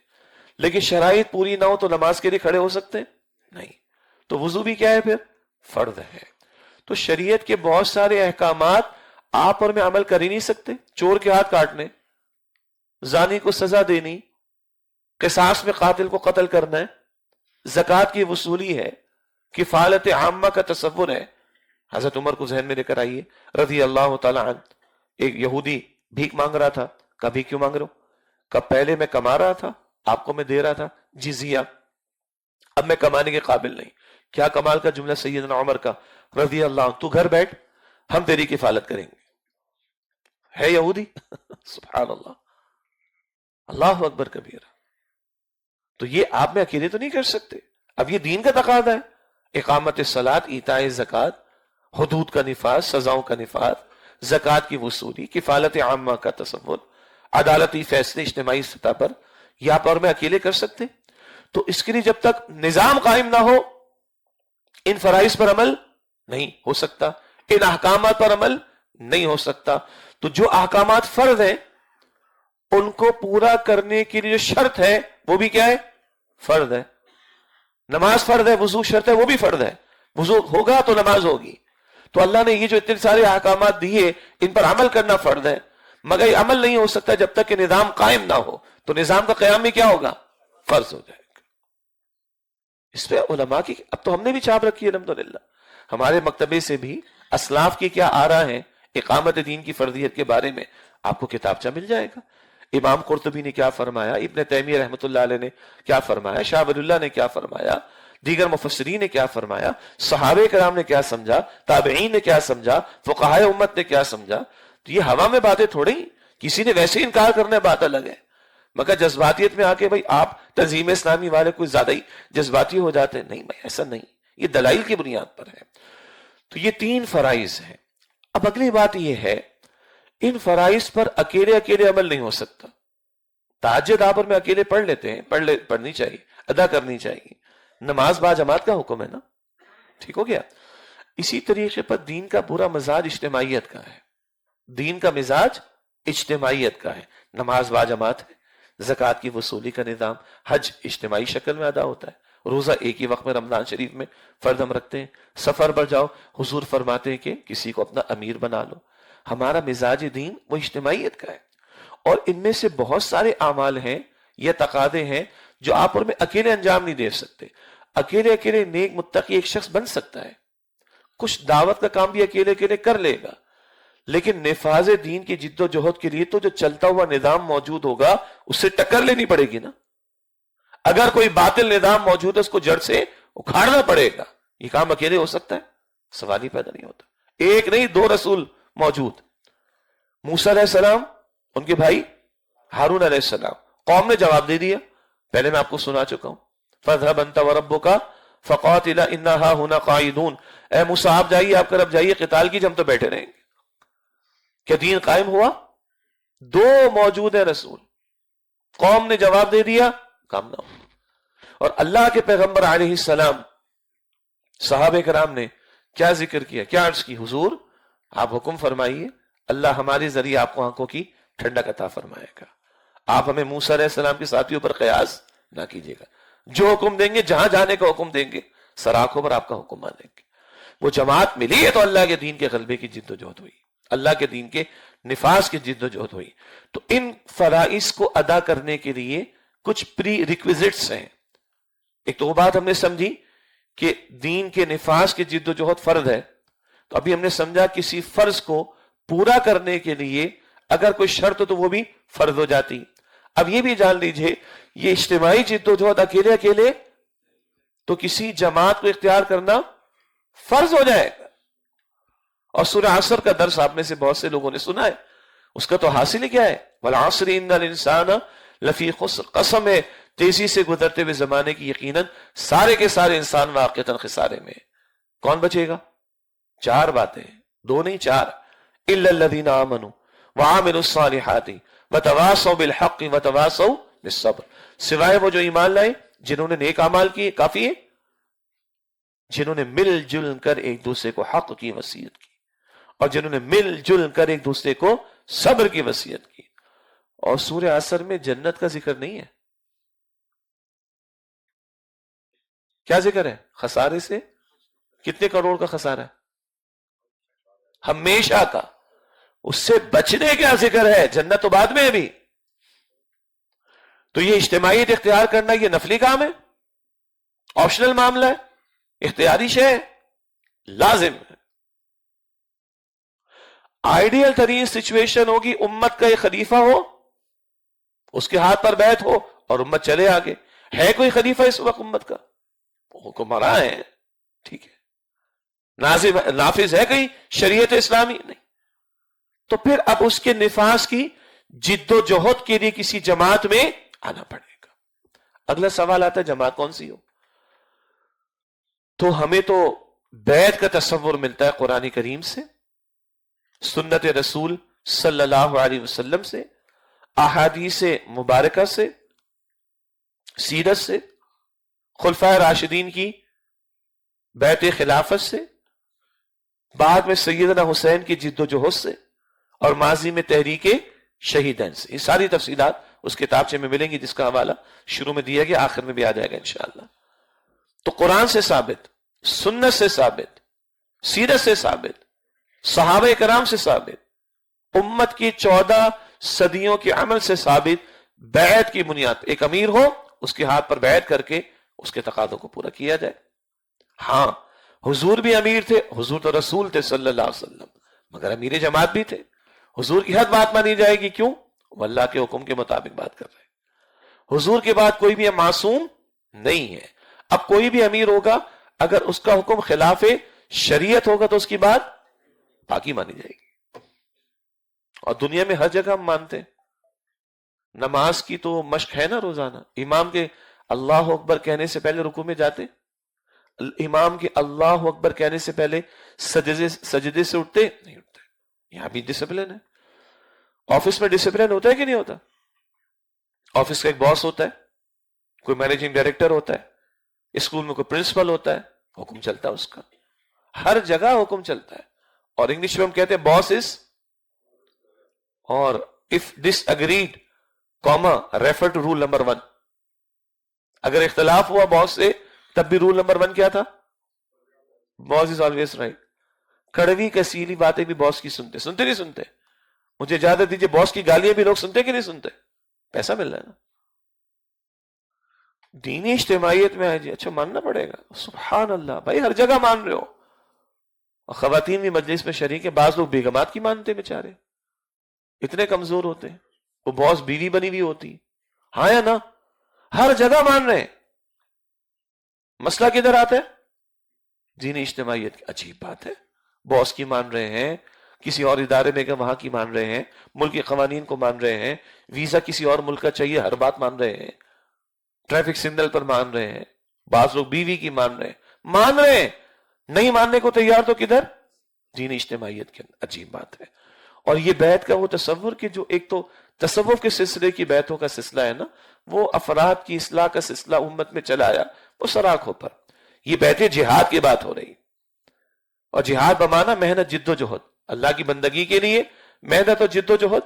لیکن شرائط پوری نہ ہو تو نماز کے لیے کھڑے ہو سکتے ہیں نہیں. تو وضو بھی کیا ہے پھر؟ فرض ہے. تو شریعت کے بہت سارے احکامات آپ اور میں عمل کر ہی نہیں سکتے. چور کے ہاتھ کاٹنے، زانی کو سزا دینی، قصاص میں قاتل کو قتل کرنا ہے، زکوٰۃ کی وصولی ہے، کفالت عامہ کا تصور ہے. حضرت عمر کو ذہن میں لے کر آئیے رضی اللہ تعالی عنہ. ایک یہودی بھیک مانگ رہا تھا. کہا بھیک کیوں مانگ رہے ہو؟ کہا پہلے میں کما رہا تھا، آپ کو میں دے رہا تھا جزیہ، اب میں کمانے کے قابل نہیں. کیا کمال کا جملہ سیدنا عمر کا رضی اللہ عنہ. تو گھر بیٹھ، ہم تیری کفالت کریں گے. ہے یہودی سبحان اللہ، اللہ اکبر کبیرہ. تو یہ آپ میں اکیلے تو نہیں کر سکتے. اب یہ دین کا تقاضا ہے. اقامت الصلاۃ، ایتاء زکوٰۃ، حدود کا نفاذ، سزاؤں کا نفاذ، زکوٰۃ کی وصولی، کفالت عامہ کا تصور، عدالتی فیصلے اجتماعی سطح پر. یہ آپ اور میں اکیلے کر سکتے؟ تو اس کے لیے جب تک نظام قائم نہ ہو ان فرائض پر عمل نہیں ہو سکتا، ان احکامات پر عمل نہیں ہو سکتا. تو جو احکامات فرض ہیں ان کو پورا کرنے کے لیے جو شرط ہے وہ بھی کیا ہے؟ فرض ہے. نماز فرض ہے، وضو شرط ہے، وہ بھی فرض ہے. وضو ہوگا تو نماز ہوگی. تو اللہ نے یہ جو اتنے سارے احکامات دیے ان پر عمل کرنا فرض ہے، مگر یہ عمل نہیں ہو سکتا جب تک کہ نظام قائم نہ ہو. تو نظام کا قیام میں کیا ہوگا؟ فرض ہو جائے گا. اس پہ علماء کی اب تو ہم نے بھی چھاپ رکھی ہے الحمدللہ. ہمارے مکتبے سے بھی اسلاف کی کیا آراء ہیں اقامت دین کی فرضیت کے بارے میں آپ کو کتابچہ مل جائے گا. امام قرطبی نے کیا فرمایا، ابن تیمیہ رحمۃ اللہ علیہ نے کیا فرمایا، شاہ ولی اللہ نے کیا فرمایا، دیگر مفسرین نے کیا فرمایا، صحابہ کرام نے کیا سمجھا، تابعین نے کیا سمجھا، فقہائے امت نے کیا سمجھا. تو یہ ہوا میں باتیں تھوڑی، کسی نے ویسے ہی انکار کرنے بات الگ ہے، مگر جذباتیت میں آ کے بھائی آپ تنظیم اسلامی والے کوئی زیادہ ہی جذباتی ہو جاتے ہیں. نہیں بھائی ایسا نہیں، یہ دلائل کی بنیاد پر ہے. تو یہ 3 فرائض ہیں. اب اگلی بات یہ ہے ان فرائض پر اکیلے عمل نہیں ہو سکتا. تہجد آپ اور میں اکیلے پڑھ لیتے ہیں، پڑھنی چاہیے، ادا کرنی چاہیے. نماز با جماعت کا حکم ہے نا، ٹھیک ہو گیا. اسی طریقے پر دین کا پورا مزاج اجتماعیت کا ہے. دین کا مزاج اجتماعیت کا ہے. نماز با جماعت ہے، زکوٰۃ کی وصولی کا نظام، حج اجتماعی شکل میں ادا ہوتا ہے، روزہ ایک ہی وقت میں رمضان شریف میں فرض ہم رکھتے ہیں. سفر پر جاؤ، حضور فرماتے ہیں کہ کسی کو اپنا امیر بنا لو. ہمارا مزاج دین وہ اجتماعیت کا ہے. اور ان میں سے بہت سارے اعمال ہیں یا تقاضے ہیں جو آپ اور میں اکیلے انجام نہیں دے سکتے. اکیلے نیک متقی ایک شخص بن سکتا ہے، کچھ دعوت کا کام بھی اکیلے کر لے گا، لیکن نفاذ دین کی جد و جہد کے لیے تو جو چلتا ہوا نظام موجود ہوگا اس سے ٹکر لینی پڑے گی نا. اگر کوئی باطل نظام موجود ہے اس کو جڑ سے اکھاڑنا پڑے گا. یہ کام اکیلے ہو سکتا ہے؟ سوال ہی پیدا نہیں ہوتا. ایک نہیں 2 رسول موجود، موسیٰ علیہ السلام، ان کے بھائی ہارون علیہ السلام. قوم نے جواب دے دیا، پہلے میں آپ کو سنا چکا ہوں، فَاذْهَبْ أَنْتَ وَرَبُّكَ فقاتلا انا ہاہنا قاعدون، اے موسیٰ آپ جائیے، آپ طرف جائیے، قتال کی، ہم تو بیٹھے رہیں گے۔ کیا دین قائم ہوا؟ دو موجود ہیں رسول، قوم نے جواب دے دیا، کام نہ ہو۔ اور اللہ کے پیغمبر علیہ السلام، صحابہ کرام نے کیا ذکر کیا، کیا عرض کی، حضور آپ حکم فرمائیے، اللہ ہمارے ذریعے آپ کو آنکھوں کی ٹھنڈک عطا فرمائے گا، آپ ہمیں موسیٰ علیہ السلام کے ساتھیوں پر قیاس نہ کیجیے گا، جو حکم دیں گے، جہاں جانے کا حکم دیں گے، سراخوں پر آپ کا حکم مانیں گے۔ وہ جماعت ملی ہے تو اللہ کے دین کے غلبے کی جد و جہد ہوئی، اللہ کے دین کے نفاذ کی جد و جہد ہوئی۔ تو ان فرائض کو ادا کرنے کے لیے کچھ پری ریکویزٹس ہیں۔ ایک تو وہ بات ہم نے سمجھی کہ دین کے نفاذ کی جد و جہد فرض ہے، تو ابھی ہم نے سمجھا کسی فرض کو پورا کرنے کے لیے اگر کوئی شرط ہو تو وہ بھی فرض ہو جاتی۔ اب یہ بھی جان لیجئے، یہ اجتماعی جد و جہد اکیلے اکیلے تو کسی جماعت کو اختیار کرنا فرض ہو جائے گا۔ اور سورہ عصر کا درس آپ میں سے بہت سے لوگوں نے سنا ہے، اس کا تو حاصل ہی کیا ہے؟ وَالْعَصْرِ إِنَّ الْإِنسَانَ لَفِي خُسْرٍ، قسم ہے تیزی سے گزرتے ہوئے زمانے کی، یقیناً سارے کے سارے انسان واقعتاً خسارے میں۔ کون بچے گا؟ چار باتیں، دو نہیں چار، إِلَّا الَّذِينَ آمَنُوا وَعَمِلُوا الصَّالِحَاتِ وَتَوَاصَوْا بِالْحَقِّ وَتَوَاصَوْا بِالصَّبْرِ، سوائے وہ جو ایمان لائے، جنہوں نے نیک اعمال کیے، کافی ہے، جنہوں نے مل جل کر ایک دوسرے کو حق کی وصیت کی، اور جنہوں نے مل جل کر ایک دوسرے کو صبر کی وصیت کی۔ اور سورہ عصر میں جنت کا ذکر نہیں ہے، کیا ذکر ہے؟ خسارے سے، کتنے کروڑ کا خسارہ ہے؟ ہمیشہ کا، اس سے بچنے کا ذکر ہے، جنت تو بعد میں ہے بھی۔ تو یہ اجتماعیت اختیار کرنا یہ نفلی کام ہے، آپشنل معاملہ ہے، اختیاری شے ہے، لازم ہے۔ آئیڈیل ترین سچویشن ہوگی امت کا ایک خلیفہ ہو، اس کے ہاتھ پر بیعت ہو اور امت چلے آگے۔ ہے کوئی خلیفہ اس وقت امت کا؟ حکمراں ہے، ٹھیک ہے، نافذ ہے کہیں شریعت اسلامی؟ نہیں۔ تو پھر اب اس کے نفاذ کی جد و جہد کے لیے کسی جماعت میں آنا پڑے گا۔ اگلا سوال آتا ہے جماعت کون سی ہو؟ تو ہمیں تو بیعت کا تصور ملتا ہے قرآن کریم سے، سنت رسول صلی اللہ علیہ وسلم سے، احادیث مبارکہ سے، سیرت سے، خلفائے راشدین کی بیعت خلافت سے، بعد میں سیدنا حسین کی جد و جہد سے، اور ماضی میں تحریک شہیدین سے۔ یہ ساری تفصیلات اس کتابچے میں ملیں گی جس کا حوالہ شروع میں دیا گیا، آخر میں بھی آ جائے گا انشاءاللہ۔ تو قرآن سے ثابت، سنت سے ثابت، سیرت سے ثابت، صحابہ کرام سے ثابت، امت کی 14 صدیوں کے عمل سے ثابت، بیعت کی بنیاد، ایک امیر ہو اس کے ہاتھ پر بیعت کر کے اس کے تقاضوں کو پورا کیا جائے۔ ہاں حضور بھی امیر تھے، حضور تو رسول تھے صلی اللہ علیہ وسلم، مگر امیر جماعت بھی تھے، حضور کی حد بات مانی جائے گی، کیوں؟ وہ اللہ کے حکم کے مطابق بات کر رہے ہیں۔ حضور کے بعد کوئی بھی معصوم نہیں ہے۔ اب کوئی بھی امیر ہوگا، اگر اس کا حکم خلاف شریعت ہوگا تو اس کی بات باقی مانی جائے گی۔ اور دنیا میں ہر جگہ ہم مانتے ہیں، نماز کی تو مشق ہے نا روزانہ، امام کے اللہ اکبر کہنے سے پہلے رکوع میں جاتے، امام کے اللہ اکبر کہنے سے پہلے سجدے سے اٹھتے نہیں اٹھتے۔ یہاں بھی ڈسپلن ہے۔ آفس میں ڈسپلن ہوتا ہے کہ نہیں ہوتا؟ آفس کا ایک باس ہوتا ہے، کوئی مینیجنگ ڈائریکٹر ہوتا ہے، اسکول میں کوئی پرنسپل ہوتا ہے، حکم چلتا ہے اس کا، ہر جگہ حکم چلتا ہے۔ اور انگلش میں ہم کہتے ہیں باس از، اور if disagreed comma refer to rule number 1، اگر اختلاف ہوا باس سے تب بھی رول نمبر 1 کیا تھا؟ باس از آلویز رائٹ۔ کڑوی کسیلی باتیں بھی باس کی سنتے نہیں سنتے؟ مجھے اجازت دیجیے، باس کی گالیاں بھی لوگ سنتے کہ نہیں سنتے؟ پیسہ مل رہا ہے نا۔ دینی اجتماعیت میں آئے جی، اچھا ماننا پڑے گا، سبحان اللہ بھائی، ہر جگہ مان رہے ہو۔ اور خواتین بھی مجلس میں شریک ہیں، بعض لوگ بیگمات کی مانتے بیچارے، اتنے کمزور ہوتے ہیں، وہ باس بیوی بنی ہوئی ہوتی، ہاں یا نا؟ ہر جگہ مان رہے ہیں۔ مسئلہ کدھر آتا ہے؟ دینی اجتماعیت کی عجیب بات ہے، باس کی مان رہے ہیں، کسی اور ادارے میں کہ وہاں کی مان رہے ہیں، ملک کے قوانین کو مان رہے ہیں، ویزا کسی اور ملک کا چاہیے ہر بات مان رہے ہیں، ٹریفک سگنل پر مان رہے ہیں، بعض لوگ بیوی کی مان رہے ہیں، نہیں ماننے کو تیار تو کدھر؟ دین اجتماعیت کے اندر۔ عجیب بات ہے۔ اور یہ بیعت کا وہ تصور کہ جو ایک تو تصوف کے سلسلے کی بیعتوں کا سلسلہ ہے نا، وہ افراد کی اصلاح کا سلسلہ امت میں چلا آیا، وہ سراخوں پر۔ یہ بیعت جہاد کی بات ہو رہی، اور جہاد بمانا محنت، جد و جہد، اللہ کی بندگی کے لیے محنت اور جد و جہد،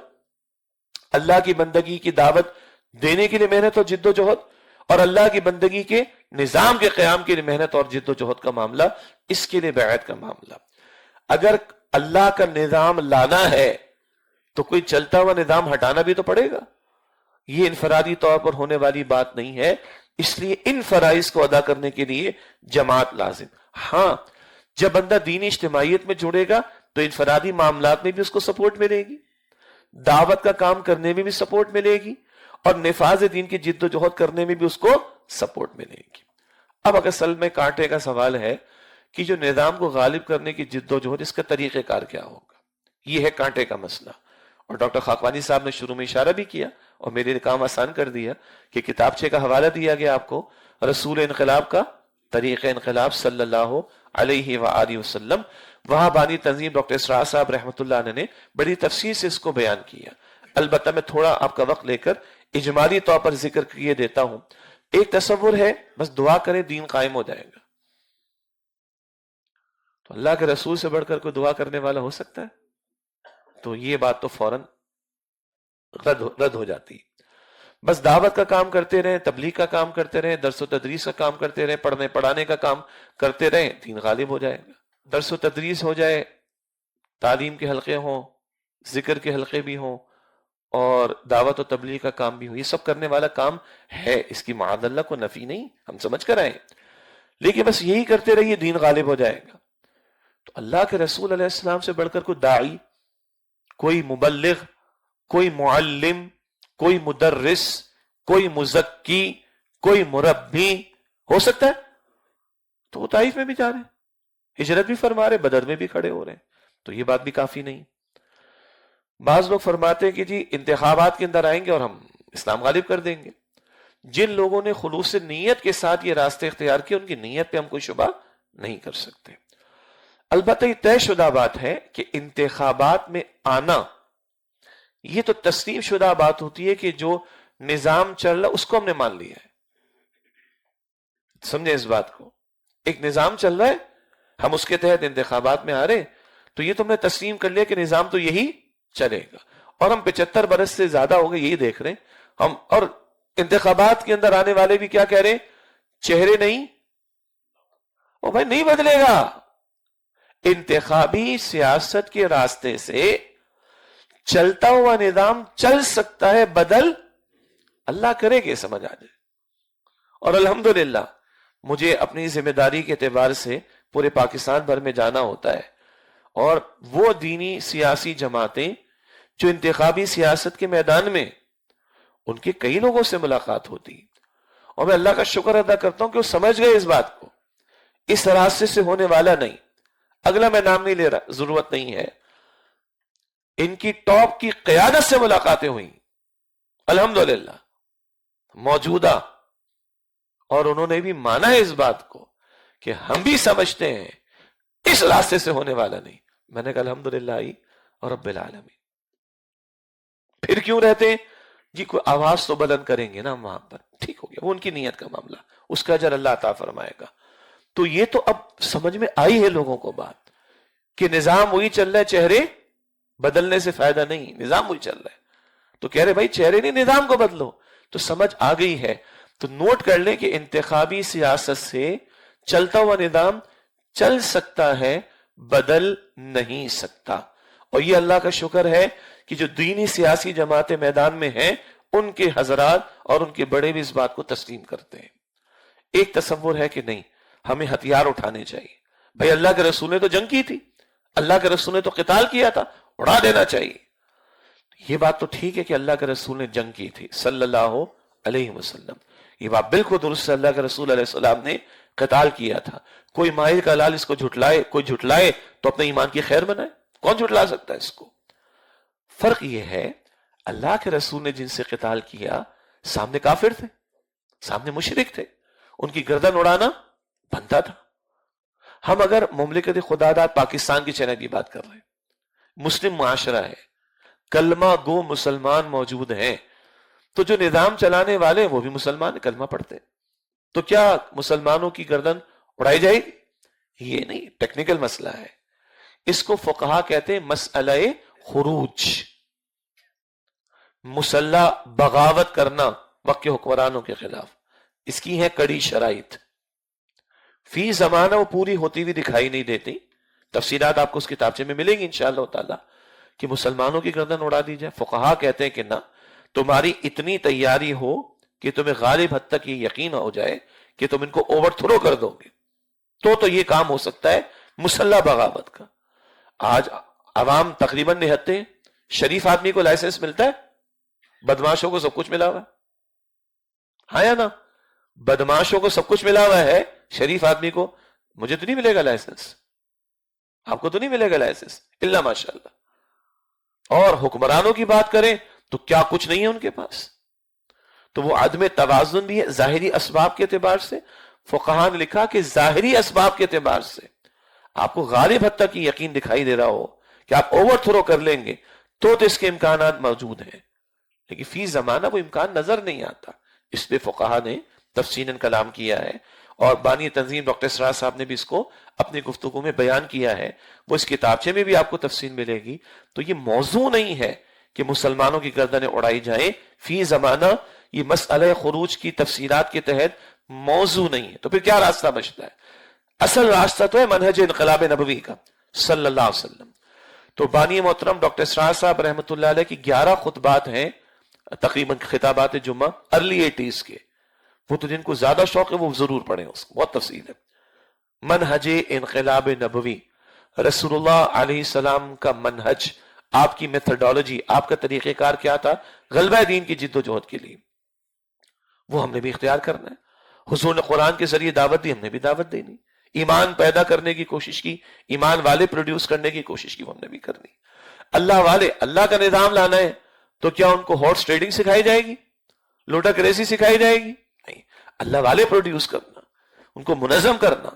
اللہ کی بندگی کی دعوت دینے کے لیے محنت اور جد و جہد، اور اللہ کی بندگی کے نظام کے قیام کے لیے محنت اور جد و جہد کا معاملہ، اس کے لیے بیعت کا معاملہ۔ اگر اللہ کا نظام لانا ہے تو کوئی چلتا ہوا نظام ہٹانا بھی تو پڑے گا، یہ انفرادی طور پر ہونے والی بات نہیں ہے، اس لیے ان فرائض کو ادا کرنے کے لیے جماعت لازم۔ ہاں، جب بندہ دینی اجتماعیت میں جڑے گا تو انفرادی معاملات میں بھی اس کو سپورٹ ملے گی، دعوت کا کام کرنے میں بھی سپورٹ ملے گی، اور نفاذ دین کی جد و جہد کرنے میں بھی اس کو سپورٹ ملے گی۔ اب اگر اصل میں کانٹے کا سوال ہے کہ جو نظام کو غالب کرنے کی جد و جہد، اس کا طریقہ کار کیا ہوگا، یہ ہے کانٹے کا مسئلہ۔ اور ڈاکٹر خاقانی صاحب نے شروع میں اشارہ بھی کیا اور میرے کام آسان کر دیا کہ کتابچے کا حوالہ دیا گیا آپ کو، رسول انقلاب کا طریقہ انقلاب صلی اللہ علیہ وآلہ وسلم۔ وہاں بانی تنظیم ڈاکٹر اسرار صاحب رحمۃ اللہ علیہ نے بڑی تفصیل سے اس کو بیان کیا۔ البتہ میں تھوڑا آپ کا وقت لے کر اجمالی طور پر ذکر کیے دیتا ہوں۔ ایک تصور ہے، بس دعا کریں دین قائم ہو جائے گا۔ تو اللہ کے رسول سے بڑھ کر کوئی دعا کرنے والا ہو سکتا ہے؟ تو یہ بات تو فوراً رد ہو جاتی۔ بس دعوت کا کام کرتے رہیں، تبلیغ کا کام کرتے رہیں، درس و تدریس کا کام کرتے رہیں، پڑھنے پڑھانے کا کام کرتے رہیں، دین غالب ہو جائے گا۔ درس و تدریس ہو جائے، تعلیم کے حلقے ہوں، ذکر کے حلقے بھی ہوں، اور دعوت و تبلیغ کا کام بھی ہو، یہ سب کرنے والا کام ہے، اس کی معاذ اللہ کو نفی نہیں، ہم سمجھ کر آئیں، لیکن بس یہی کرتے رہیے دین غالب ہو جائے گا۔ تو اللہ کے رسول علیہ السلام سے بڑھ کر کوئی داعی، کوئی مبلغ، کوئی معلم، کوئی مدرس، کوئی مزکی، کوئی مربی ہو سکتا ہے؟ تو وہ طائف میں بھی جا رہے ہیں، ہجرت بھی فرما رہے، بدر میں بھی کھڑے ہو رہے ہیں، تو یہ بات بھی کافی نہیں۔ بعض لوگ فرماتے ہیں کہ جی انتخابات کے اندر آئیں گے اور ہم اسلام غالب کر دیں گے۔ جن لوگوں نے خلوص نیت کے ساتھ یہ راستے اختیار کیے، ان کی نیت پہ ہم کوئی شبہ نہیں کر سکتے۔ البتہ یہ طے شدہ بات ہے کہ انتخابات میں آنا یہ تو تسلیم شدہ بات ہوتی ہے کہ جو نظام چل رہا اس کو ہم نے مان لیا ہے۔ سمجھیں اس بات کو، ایک نظام چل رہا ہے، ہم اس کے تحت انتخابات میں آ رہے، تو یہ تم نے تسلیم کر لیا کہ نظام تو یہی چلے گا، اور ہم 75 برس سے زیادہ ہو گئے یہی دیکھ رہے ہیں ہم، اور انتخابات کے اندر آنے والے بھی کیا کہہ رہے ہیں؟ چہرے نہیں، او بھائی نہیں بدلے گا۔ انتخابی سیاست کے راستے سے چلتا ہوا نظام چل سکتا ہے، بدل اللہ کرے کہ سمجھ آ جائے۔ اور الحمدللہ مجھے اپنی ذمہ داری کے اعتبار سے پورے پاکستان بھر میں جانا ہوتا ہے، اور وہ دینی سیاسی جماعتیں جو انتخابی سیاست کے میدان میں، ان کے کئی لوگوں سے ملاقات ہوتی، اور میں اللہ کا شکر ادا کرتا ہوں کہ وہ سمجھ گئے اس بات کو، اس راستے سے ہونے والا نہیں۔ اگلا میں نام نہیں لے رہا، ضرورت نہیں ہے، ان کی ٹاپ کی قیادت سے ملاقاتیں ہوئیں الحمدللہ موجودہ، اور انہوں نے بھی مانا ہے اس بات کو کہ ہم بھی سمجھتے ہیں اس راستے سے ہونے والا نہیں۔ میں نے کہا الحمدللہ اور رب العالمین۔ پھر کیوں رہتے ہیں جی؟ کوئی آواز تو بلند کریں گے نا وہاں پر، ٹھیک ہو گیا، وہ ان کی نیت کا معاملہ، اس کا اجر اللہ عطا فرمائے گا۔ تو یہ تو اب سمجھ میں آئی ہے لوگوں کو بات کہ نظام وہی چل رہا ہے، چہرے بدلنے سے فائدہ نہیں، نظام وہی چل رہا ہے۔ تو کہہ رہے بھائی چہرے نہیں، نظام کو بدلو، تو سمجھ آ گئی ہے۔ تو نوٹ کر لیں کہ انتخابی سیاست سے چلتا ہوا نظام چل سکتا ہے، بدل نہیں سکتا۔ اور یہ اللہ کا شکر ہے کہ جو دینی سیاسی جماعتیں میدان میں ہیں، ان کے حضرات اور ان کے بڑے بھی اس بات کو تسلیم کرتے ہیں۔ ایک تصور ہے کہ نہیں، ہمیں ہتھیار اٹھانے چاہیے۔ بھائی اللہ کے رسول نے تو جنگ کی تھی، اللہ کے رسول نے تو قتال کیا تھا، اڑا دینا چاہیے۔ یہ بات تو ٹھیک ہے کہ اللہ کے رسول نے جنگ کی تھی صلی اللہ علیہ وسلم، یہ بات بالکل درست ہے، اللہ کے رسول علیہ السلام نے قتال کیا تھا۔ کوئی ماہر کا لال اس کو جھٹلائے، کوئی جھٹلائے تو اپنے ایمان کی خیر بنائے، کون جھٹلا سکتا ہے اس کو؟ فرق یہ ہے اللہ کے رسول نے جن سے قتال کیا، سامنے کافر تھے، سامنے مشرک تھے، ان کی گردن اڑانا بنتا تھا. ہم اگر مملکت خداداد پاکستان کے چینل کی بات کر رہے ہیں، مسلم معاشرہ ہے، کلمہ گو مسلمان موجود ہیں، تو جو نظام چلانے والے وہ بھی مسلمان کلمہ پڑھتے ہیں، تو کیا مسلمانوں کی گردن اڑائی جائے گی؟ یہ نہیں، ٹیکنیکل مسئلہ ہے. اس کو فقہا کہتے ہیں مسئلہ خروج، مسلح بغاوت کرنا وقت کے حکمرانوں کے خلاف. اس کی ہے کڑی شرائط. فی زمانہ وہ پوری ہوتی ہوئی دکھائی نہیں دیتی. تفصیلات آپ کو اس کتابچے میں ملیں گی انشاءاللہ تعالی کہ مسلمانوں کی گردن اڑا دی جائے. فقہا کہتے ہیں کہ نہ، تمہاری اتنی تیاری ہو کہ تمہیں غالب حد تک یہ یقین ہو جائے کہ تم ان کو اوور تھرو کر دو گے تو یہ کام ہو سکتا ہے مسلح بغاوت کا. آج عوام تقریباً نہتے ہیں. شریف آدمی کو لائسنس ملتا ہے؟ بدماشوں کو سب کچھ ملا ہوا ہے. ہاں یا نا؟ بدماشوں کو سب کچھ ملا ہوا ہے، شریف آدمی کو مجھے تو نہیں ملے گا لائسنس، آپ کو تو نہیں ملے گا لائسنس الا ماشاءاللہ. اور حکمرانوں کی بات کریں تو کیا کچھ نہیں ہے ان کے پاس. تو وہ عدم توازن بھی ہے ظاہری اسباب کے اعتبار سے. فقہا نے لکھا کہ ظاہری اسباب کے اعتبار سے آپ کو غالب حد تک یقین دکھائی دے رہا ہو کہ آپ اوور تھرو کر لیں گے تو اس کے امکانات موجود ہیں، لیکن فی زمانہ وہ امکان نظر نہیں آتا. اس پہ فقہا نے تفصیلاً کلام کیا ہے، اور بانی تنظیم ڈاکٹر اسرار صاحب نے بھی اس کو اپنی گفتگو میں بیان کیا ہے. وہ اس کتابچے میں بھی آپ کو تفصیل ملے گی. تو یہ موضوع نہیں ہے کہ مسلمانوں کی گردنیں اڑائی جائیں. فی زمانہ یہ مسئلہ خروج کی تفصیلات کے تحت موضوع نہیں ہے. تو پھر کیا راستہ بچتا ہے؟ اصل راستہ تو ہے منہج انقلاب نبوی کا صلی اللہ علیہ وسلم. تو بانی محترم ڈاکٹر اسرار صاحب رحمۃ اللہ علیہ کی 11 خطبات ہیں، تقریباً خطابات جمعہ ارلی 80s کے. وہ تو جن کو زیادہ شوق ہے وہ ضرور پڑھیں، اس کو بہت تفصیل ہے. منہج انقلاب نبوی، رسول اللہ علیہ السلام کا منہج، آپ کی میتھڈالوجی، آپ کا طریقہ کار کیا تھا غلبہ دین کی جد و جہد کے لیے، وہ ہم نے بھی اختیار کرنا ہے. حضور نے قرآن کے ذریعے دعوت دی، ہم نے بھی دعوت دینی. ایمان پیدا کرنے کی کوشش کی، ایمان والے پروڈیوس کرنے کی کوشش کی، وہ ہم نے بھی کرنی. اللہ والے، اللہ کا نظام لانا ہے تو کیا ان کو ہارس ٹریڈنگ سکھائی جائے گی، لوٹا کریسی سکھائی جائے گی؟ نہیں. اللہ والے پروڈیوس کرنا، ان کو منظم کرنا،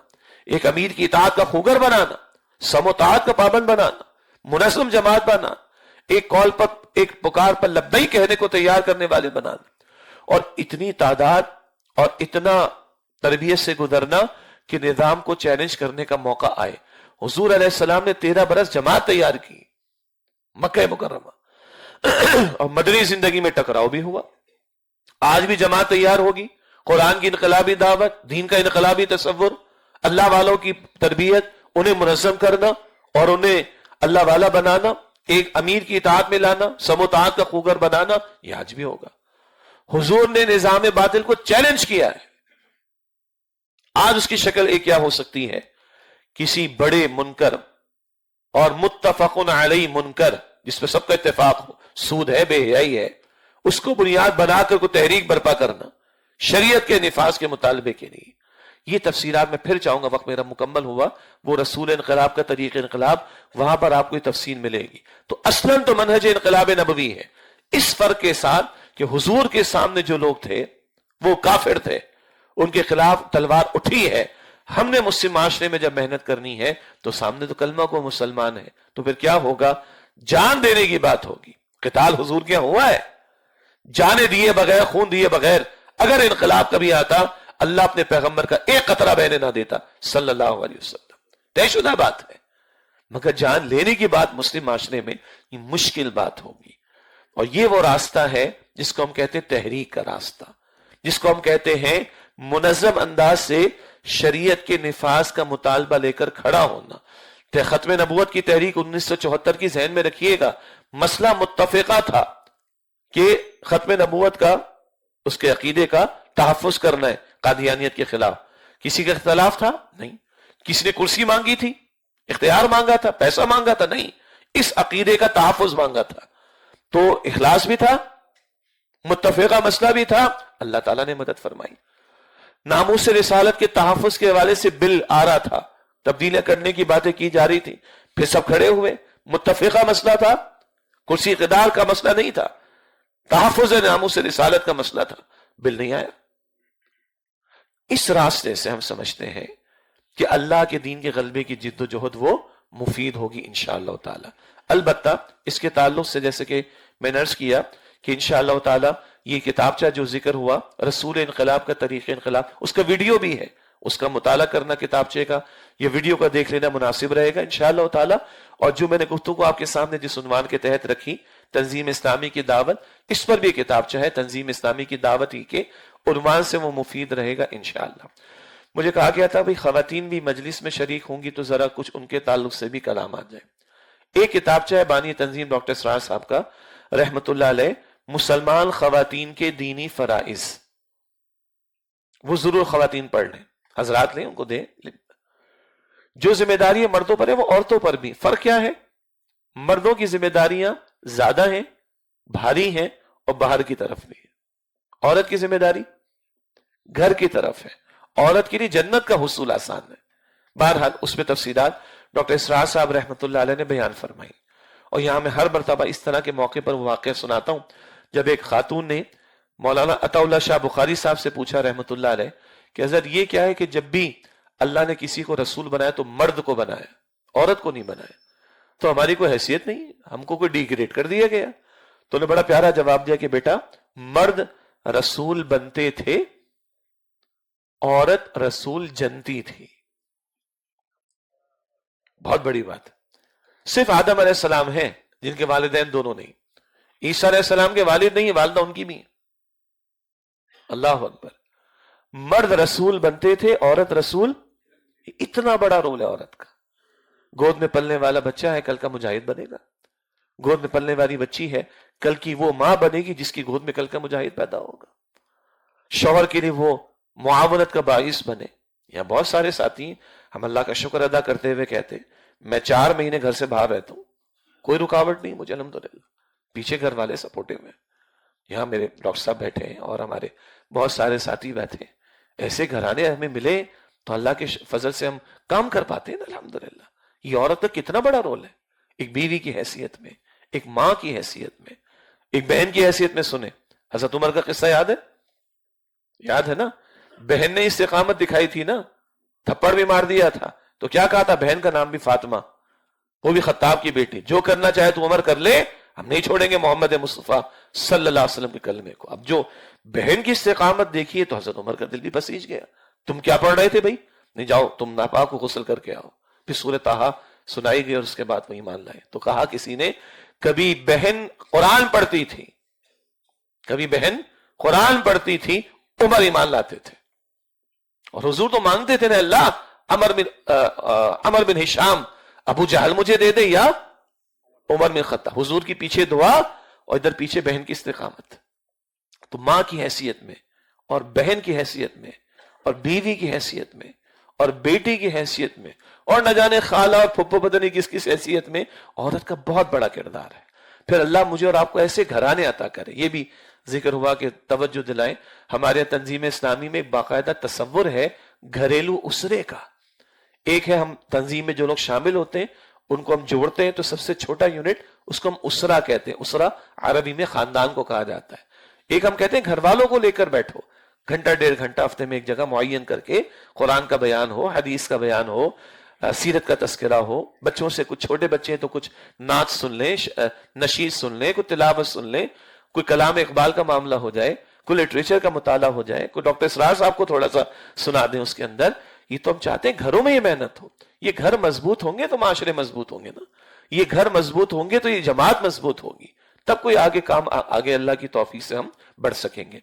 ایک امیر کی اطاعت کا خوگر بنانا، سموطاعت کا پابند بنانا، منظم جماعت بنانا، ایک کال پر، ایک پکار پر لبیک کہنے کو تیار کرنے والے بنانا. اور اتنی تعداد اور اتنا تربیت سے گزرنا کہ نظام کو چیلنج کرنے کا موقع آئے. حضور علیہ السلام نے 13 برس جماعت تیار کی مکہ مکرمہ، اور مدنی زندگی میں ٹکراؤ بھی ہوا. آج بھی جماعت تیار ہوگی، قرآن کی انقلابی دعوت، دین کا انقلابی تصور، اللہ والوں کی تربیت، انہیں منظم کرنا اور انہیں اللہ والا بنانا، ایک امیر کی اطاعت میں لانا، سموطاعت کا خوگر بنانا، یہ آج بھی ہوگا. حضور نے نظام باطل کو چیلنج کیا ہے. آج اس کی شکل ایک کیا ہو سکتی ہے؟ کسی بڑے منکر اور متفق علیہ منکر جس پہ سب کا اتفاق ہو، سود ہے، بے حیائی ہے، اس کو بنیاد بنا کر کوئی تحریک برپا کرنا شریعت کے نفاذ کے مطالبے کے لیے. یہ تفصیلات میں پھر چاہوں گا، وقت میرا مکمل ہوا. وہ رسول انقلاب کا طریق انقلاب، وہاں پر آپ کو یہ تفصیل ملے گی. تو اصلاً تو منہج انقلاب نبوی ہے، اس فرق کے ساتھ کہ حضور کے سامنے جو لوگ تھے وہ کافر تھے، ان کے خلاف تلوار اٹھی ہے. ہم نے مسلم معاشرے میں جب محنت کرنی ہے تو سامنے تو کلمہ کو مسلمان ہے، تو پھر کیا ہوگا؟ جان دینے کی بات ہوگی. قتال حضور کیا ہوا ہے؟ جانے دیے بغیر، خون دیے بغیر. اگر انقلاب کبھی آتا، اللہ اپنے پیغمبر کا ایک قطرہ بہنے نہ دیتا صلی اللہ علیہ وسلم. طے شدہ بات ہے، مگر جان لینے کی بات مسلم معاشرے میں یہ مشکل بات ہوگی. اور یہ وہ راستہ ہے جس کو ہم کہتے ہیں تحریک کا راستہ، جس کو ہم کہتے ہیں منظم انداز سے شریعت کے نفاذ کا مطالبہ لے کر کھڑا ہونا. ختم نبوت کی تحریک 1974 کی ذہن میں رکھیے گا. مسئلہ متفقہ تھا کہ ختم نبوت کا، اس کے عقیدے کا تحفظ کرنا ہے قادیانیت کے خلاف. کسی کا اختلاف تھا؟ نہیں. کسی نے کرسی مانگی تھی، اختیار مانگا تھا، پیسہ مانگا تھا؟ نہیں. اس عقیدے کا تحفظ مانگا تھا. تو اخلاص بھی تھا، متفقہ مسئلہ بھی تھا، اللہ تعالیٰ نے مدد فرمائی. ناموس رسالت کے تحفظ کے حوالے سے بل آ رہا تھا، تبدیلیاں کرنے کی باتیں کی جا رہی تھی، پھر سب کھڑے ہوئے. متفقہ مسئلہ تھا، کرسی اقتدار کا مسئلہ نہیں تھا، تحفظ ناموس رسالت کا مسئلہ تھا. بل نہیں آیا. اس راستے سے ہم سمجھتے ہیں کہ اللہ کے دین کے غلبے کی جد و جہد وہ مفید ہوگی انشاءاللہ تعالی۔ البتہ اس کے تعلق سے جیسے کہ میں نے عرض کیا کہ انشاءاللہ تعالی یہ کتابچہ جو ذکر ہوا رسول انقلاب کا طریق انقلاب، اس کا ویڈیو بھی ہے، اس کا مطالعہ کرنا کتابچے کا، یہ ویڈیو کا دیکھ لینا مناسب رہے گا انشاءاللہ تعالی۔ اور جو میں نے گفتگو آپ کے سامنے جس عنوان کے تحت رکھی تنظیم اسلامی کی دعوت، اس پر بھی کتابچہ ہے تنظیم اسلامی کی دعوت ہی کے عنوان سے، وہ مفید رہے گا انشاءاللہ۔ مجھے کہا گیا تھا بھئی خواتین بھی مجلس میں شریک ہوں گی تو ذرا کچھ ان کے تعلق سے بھی کلام آ جائے۔ ایک کتابچہ ہے بانی تنظیم ڈاکٹر اسرار صاحب کا رحمت اللہ علیہ، مسلمان خواتین کے دینی فرائض، وہ ضرور خواتین پڑھ لیں، حضرات لیں، ان کو دیں۔ جو ذمہ داری مردوں پر ہے وہ عورتوں پر بھی۔ فرق کیا ہے؟ مردوں کی ذمہ داریاں زیادہ ہیں، بھاری ہیں، اور باہر کی طرف بھی ہے۔ عورت کی ذمہ داری گھر کی طرف ہے۔ عورت کے لیے جنت کا حصول آسان ہے۔ بہرحال اس میں تفصیلات ڈاکٹر اسرار صاحب رحمۃ اللہ علیہ نے بیان فرمائی، اور یہاں میں ہر مرتبہ اس طرح کے موقع پر واقعہ سناتا ہوں۔ جب ایک خاتون نے مولانا عطا اللہ شاہ بخاری صاحب سے پوچھا رحمۃ اللہ علیہ کہ حضرت یہ کیا ہے کہ جب بھی اللہ نے کسی کو رسول بنایا تو مرد کو بنایا، عورت کو نہیں بنایا، تو ہماری کوئی حیثیت نہیں، ہم کو کوئی ڈی گریڈ کر دیا گیا؟ تو نے بڑا پیارا جواب دیا کہ بیٹا مرد رسول بنتے تھے، عورت رسول جنتی تھی۔ بہت بڑی بات۔ صرف آدم علیہ السلام ہیں جن کے والدین دونوں نہیں، عیسیٰ علیہ السلام کے والد نہیں، والدہ ان کی بھی۔ اللہ اکبر۔ مرد رسول بنتے تھے، عورت رسول۔ اتنا بڑا رول ہے عورت کا۔ گود میں پلنے والا بچہ ہے، کل کا مجاہد بنے گا۔ گود میں پلنے والی بچی ہے، کل کی وہ ماں بنے گی جس کی گود میں کل کا مجاہد پیدا ہوگا۔ شوہر کے لیے وہ معاونت کا باعث بنے۔ یہاں بہت سارے ساتھی ہیں، ہم اللہ کا شکر ادا کرتے ہوئے کہتے میں 4 مہینے گھر سے باہر رہتا ہوں، کوئی رکاوٹ نہیں مجھے الحمدللہ، پیچھے گھر والے سپورٹیو ہیں۔ یہاں میرے ڈاکٹر صاحب بیٹھے ہیں اور ہمارے بہت سارے ساتھی بیٹھے ہیں۔ ایسے گھرانے ہمیں ملے تو اللہ کے فضل سے ہم کام کر پاتے ہیں نا الحمدللہ۔ یہ عورت کا کتنا بڑا رول ہے، ایک بیوی کی حیثیت میں، ایک ماں کی حیثیت میں، ایک بہن کی حیثیت میں۔ سنیں حضرت عمر کا قصہ یاد ہے؟ یاد ہے نا؟ بہن نے استقامت دکھائی تھی نا، تھپڑ بھی مار دیا تھا، تو کیا کہا تھا؟ بہن کا نام بھی فاطمہ، وہ بھی خطاب کی بیٹی، جو کرنا چاہے تو عمر کر لے، ہم نہیں چھوڑیں گے محمد مصطفیٰ صلی اللہ علیہ وسلم کے کلمے کو۔ اب جو بہن کی استقامت دیکھیے تو حضرت عمر کا دل بھی بسیج گیا۔ تم کیا پڑھ رہے تھے بھائی؟ نہیں، جاؤ تم ناپاک کو غسل کر کے آؤ۔ پھر سورہ طٰہٰ سنائی گئی اور اس کے بعد وہ ایمان لائے۔ تو کہا کسی نے کبھی بہن قرآن پڑھتی تھی، کبھی بہن قرآن پڑھتی تھی، عمر ایمان لاتے تھے۔ اور حضور تو مانگتے تھے نا اللہ عمر بن ہشام ابو جہل مجھے دے دے یا عمر بن خطاب۔ حضور کی پیچھے دعا اور ادھر پیچھے بہن کی استقامت۔ تو ماں کی حیثیت میں اور بہن کی حیثیت میں اور بیوی کی حیثیت میں اور بیٹی کی حیثیت میں اور نہ جانے خالہ اور پھپھو پتہ نہیں کس کس حیثیت میں عورت کا بہت بڑا کردار ہے۔ پھر اللہ مجھے اور آپ کو ایسے گھرانے عطا کرے۔ یہ بھی ذکر ہوا کہ توجہ دلائیں، ہمارے تنظیم اسلامی میں ایک باقاعدہ تصور ہے گھریلو اسرے کا۔ ایک ہے ہم تنظیم میں جو لوگ شامل ہوتے ہیں ان کو ہم جوڑتے ہیں تو سب سے چھوٹا یونٹ اس کو ہم اسرہ کہتے ہیں۔ اسرہ عربی میں خاندان کو کہا جاتا ہے۔ ایک ہم کہتے ہیں گھر والوں کو لے کر بیٹھو، گھنٹہ 1.5 گھنٹہ ہفتے میں ایک جگہ معین کر کے قرآن کا بیان ہو، حدیث کا بیان ہو، سیرت کا تذکرہ ہو۔ بچوں سے کچھ چھوٹے بچے ہیں تو کچھ نعت سن لیں، نشید سن لیں، کوئی تلاوت سن لیں، کوئی کلام اقبال کا معاملہ ہو جائے، کوئی لٹریچر کا مطالعہ ہو جائے، کوئی ڈاکٹر اسرار صاحب کو تھوڑا سا سنا دیں اس کے اندر۔ یہ تو ہم چاہتے ہیں گھروں میں یہ محنت ہو۔ یہ گھر مضبوط ہوں گے تو معاشرے مضبوط ہوں گے نا، یہ گھر مضبوط ہوں گے تو یہ جماعت مضبوط ہوگی، تب کوئی آگے کام آگے اللہ کی توفیق سے ہم بڑھ سکیں گے۔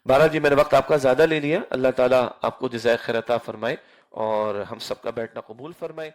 بہرحال جی میں نے وقت آپ کا زیادہ لے لیا، اللہ تعالیٰ آپ کو جزائے خیر عطا فرمائے اور ہم سب کا بیٹھنا قبول فرمائے۔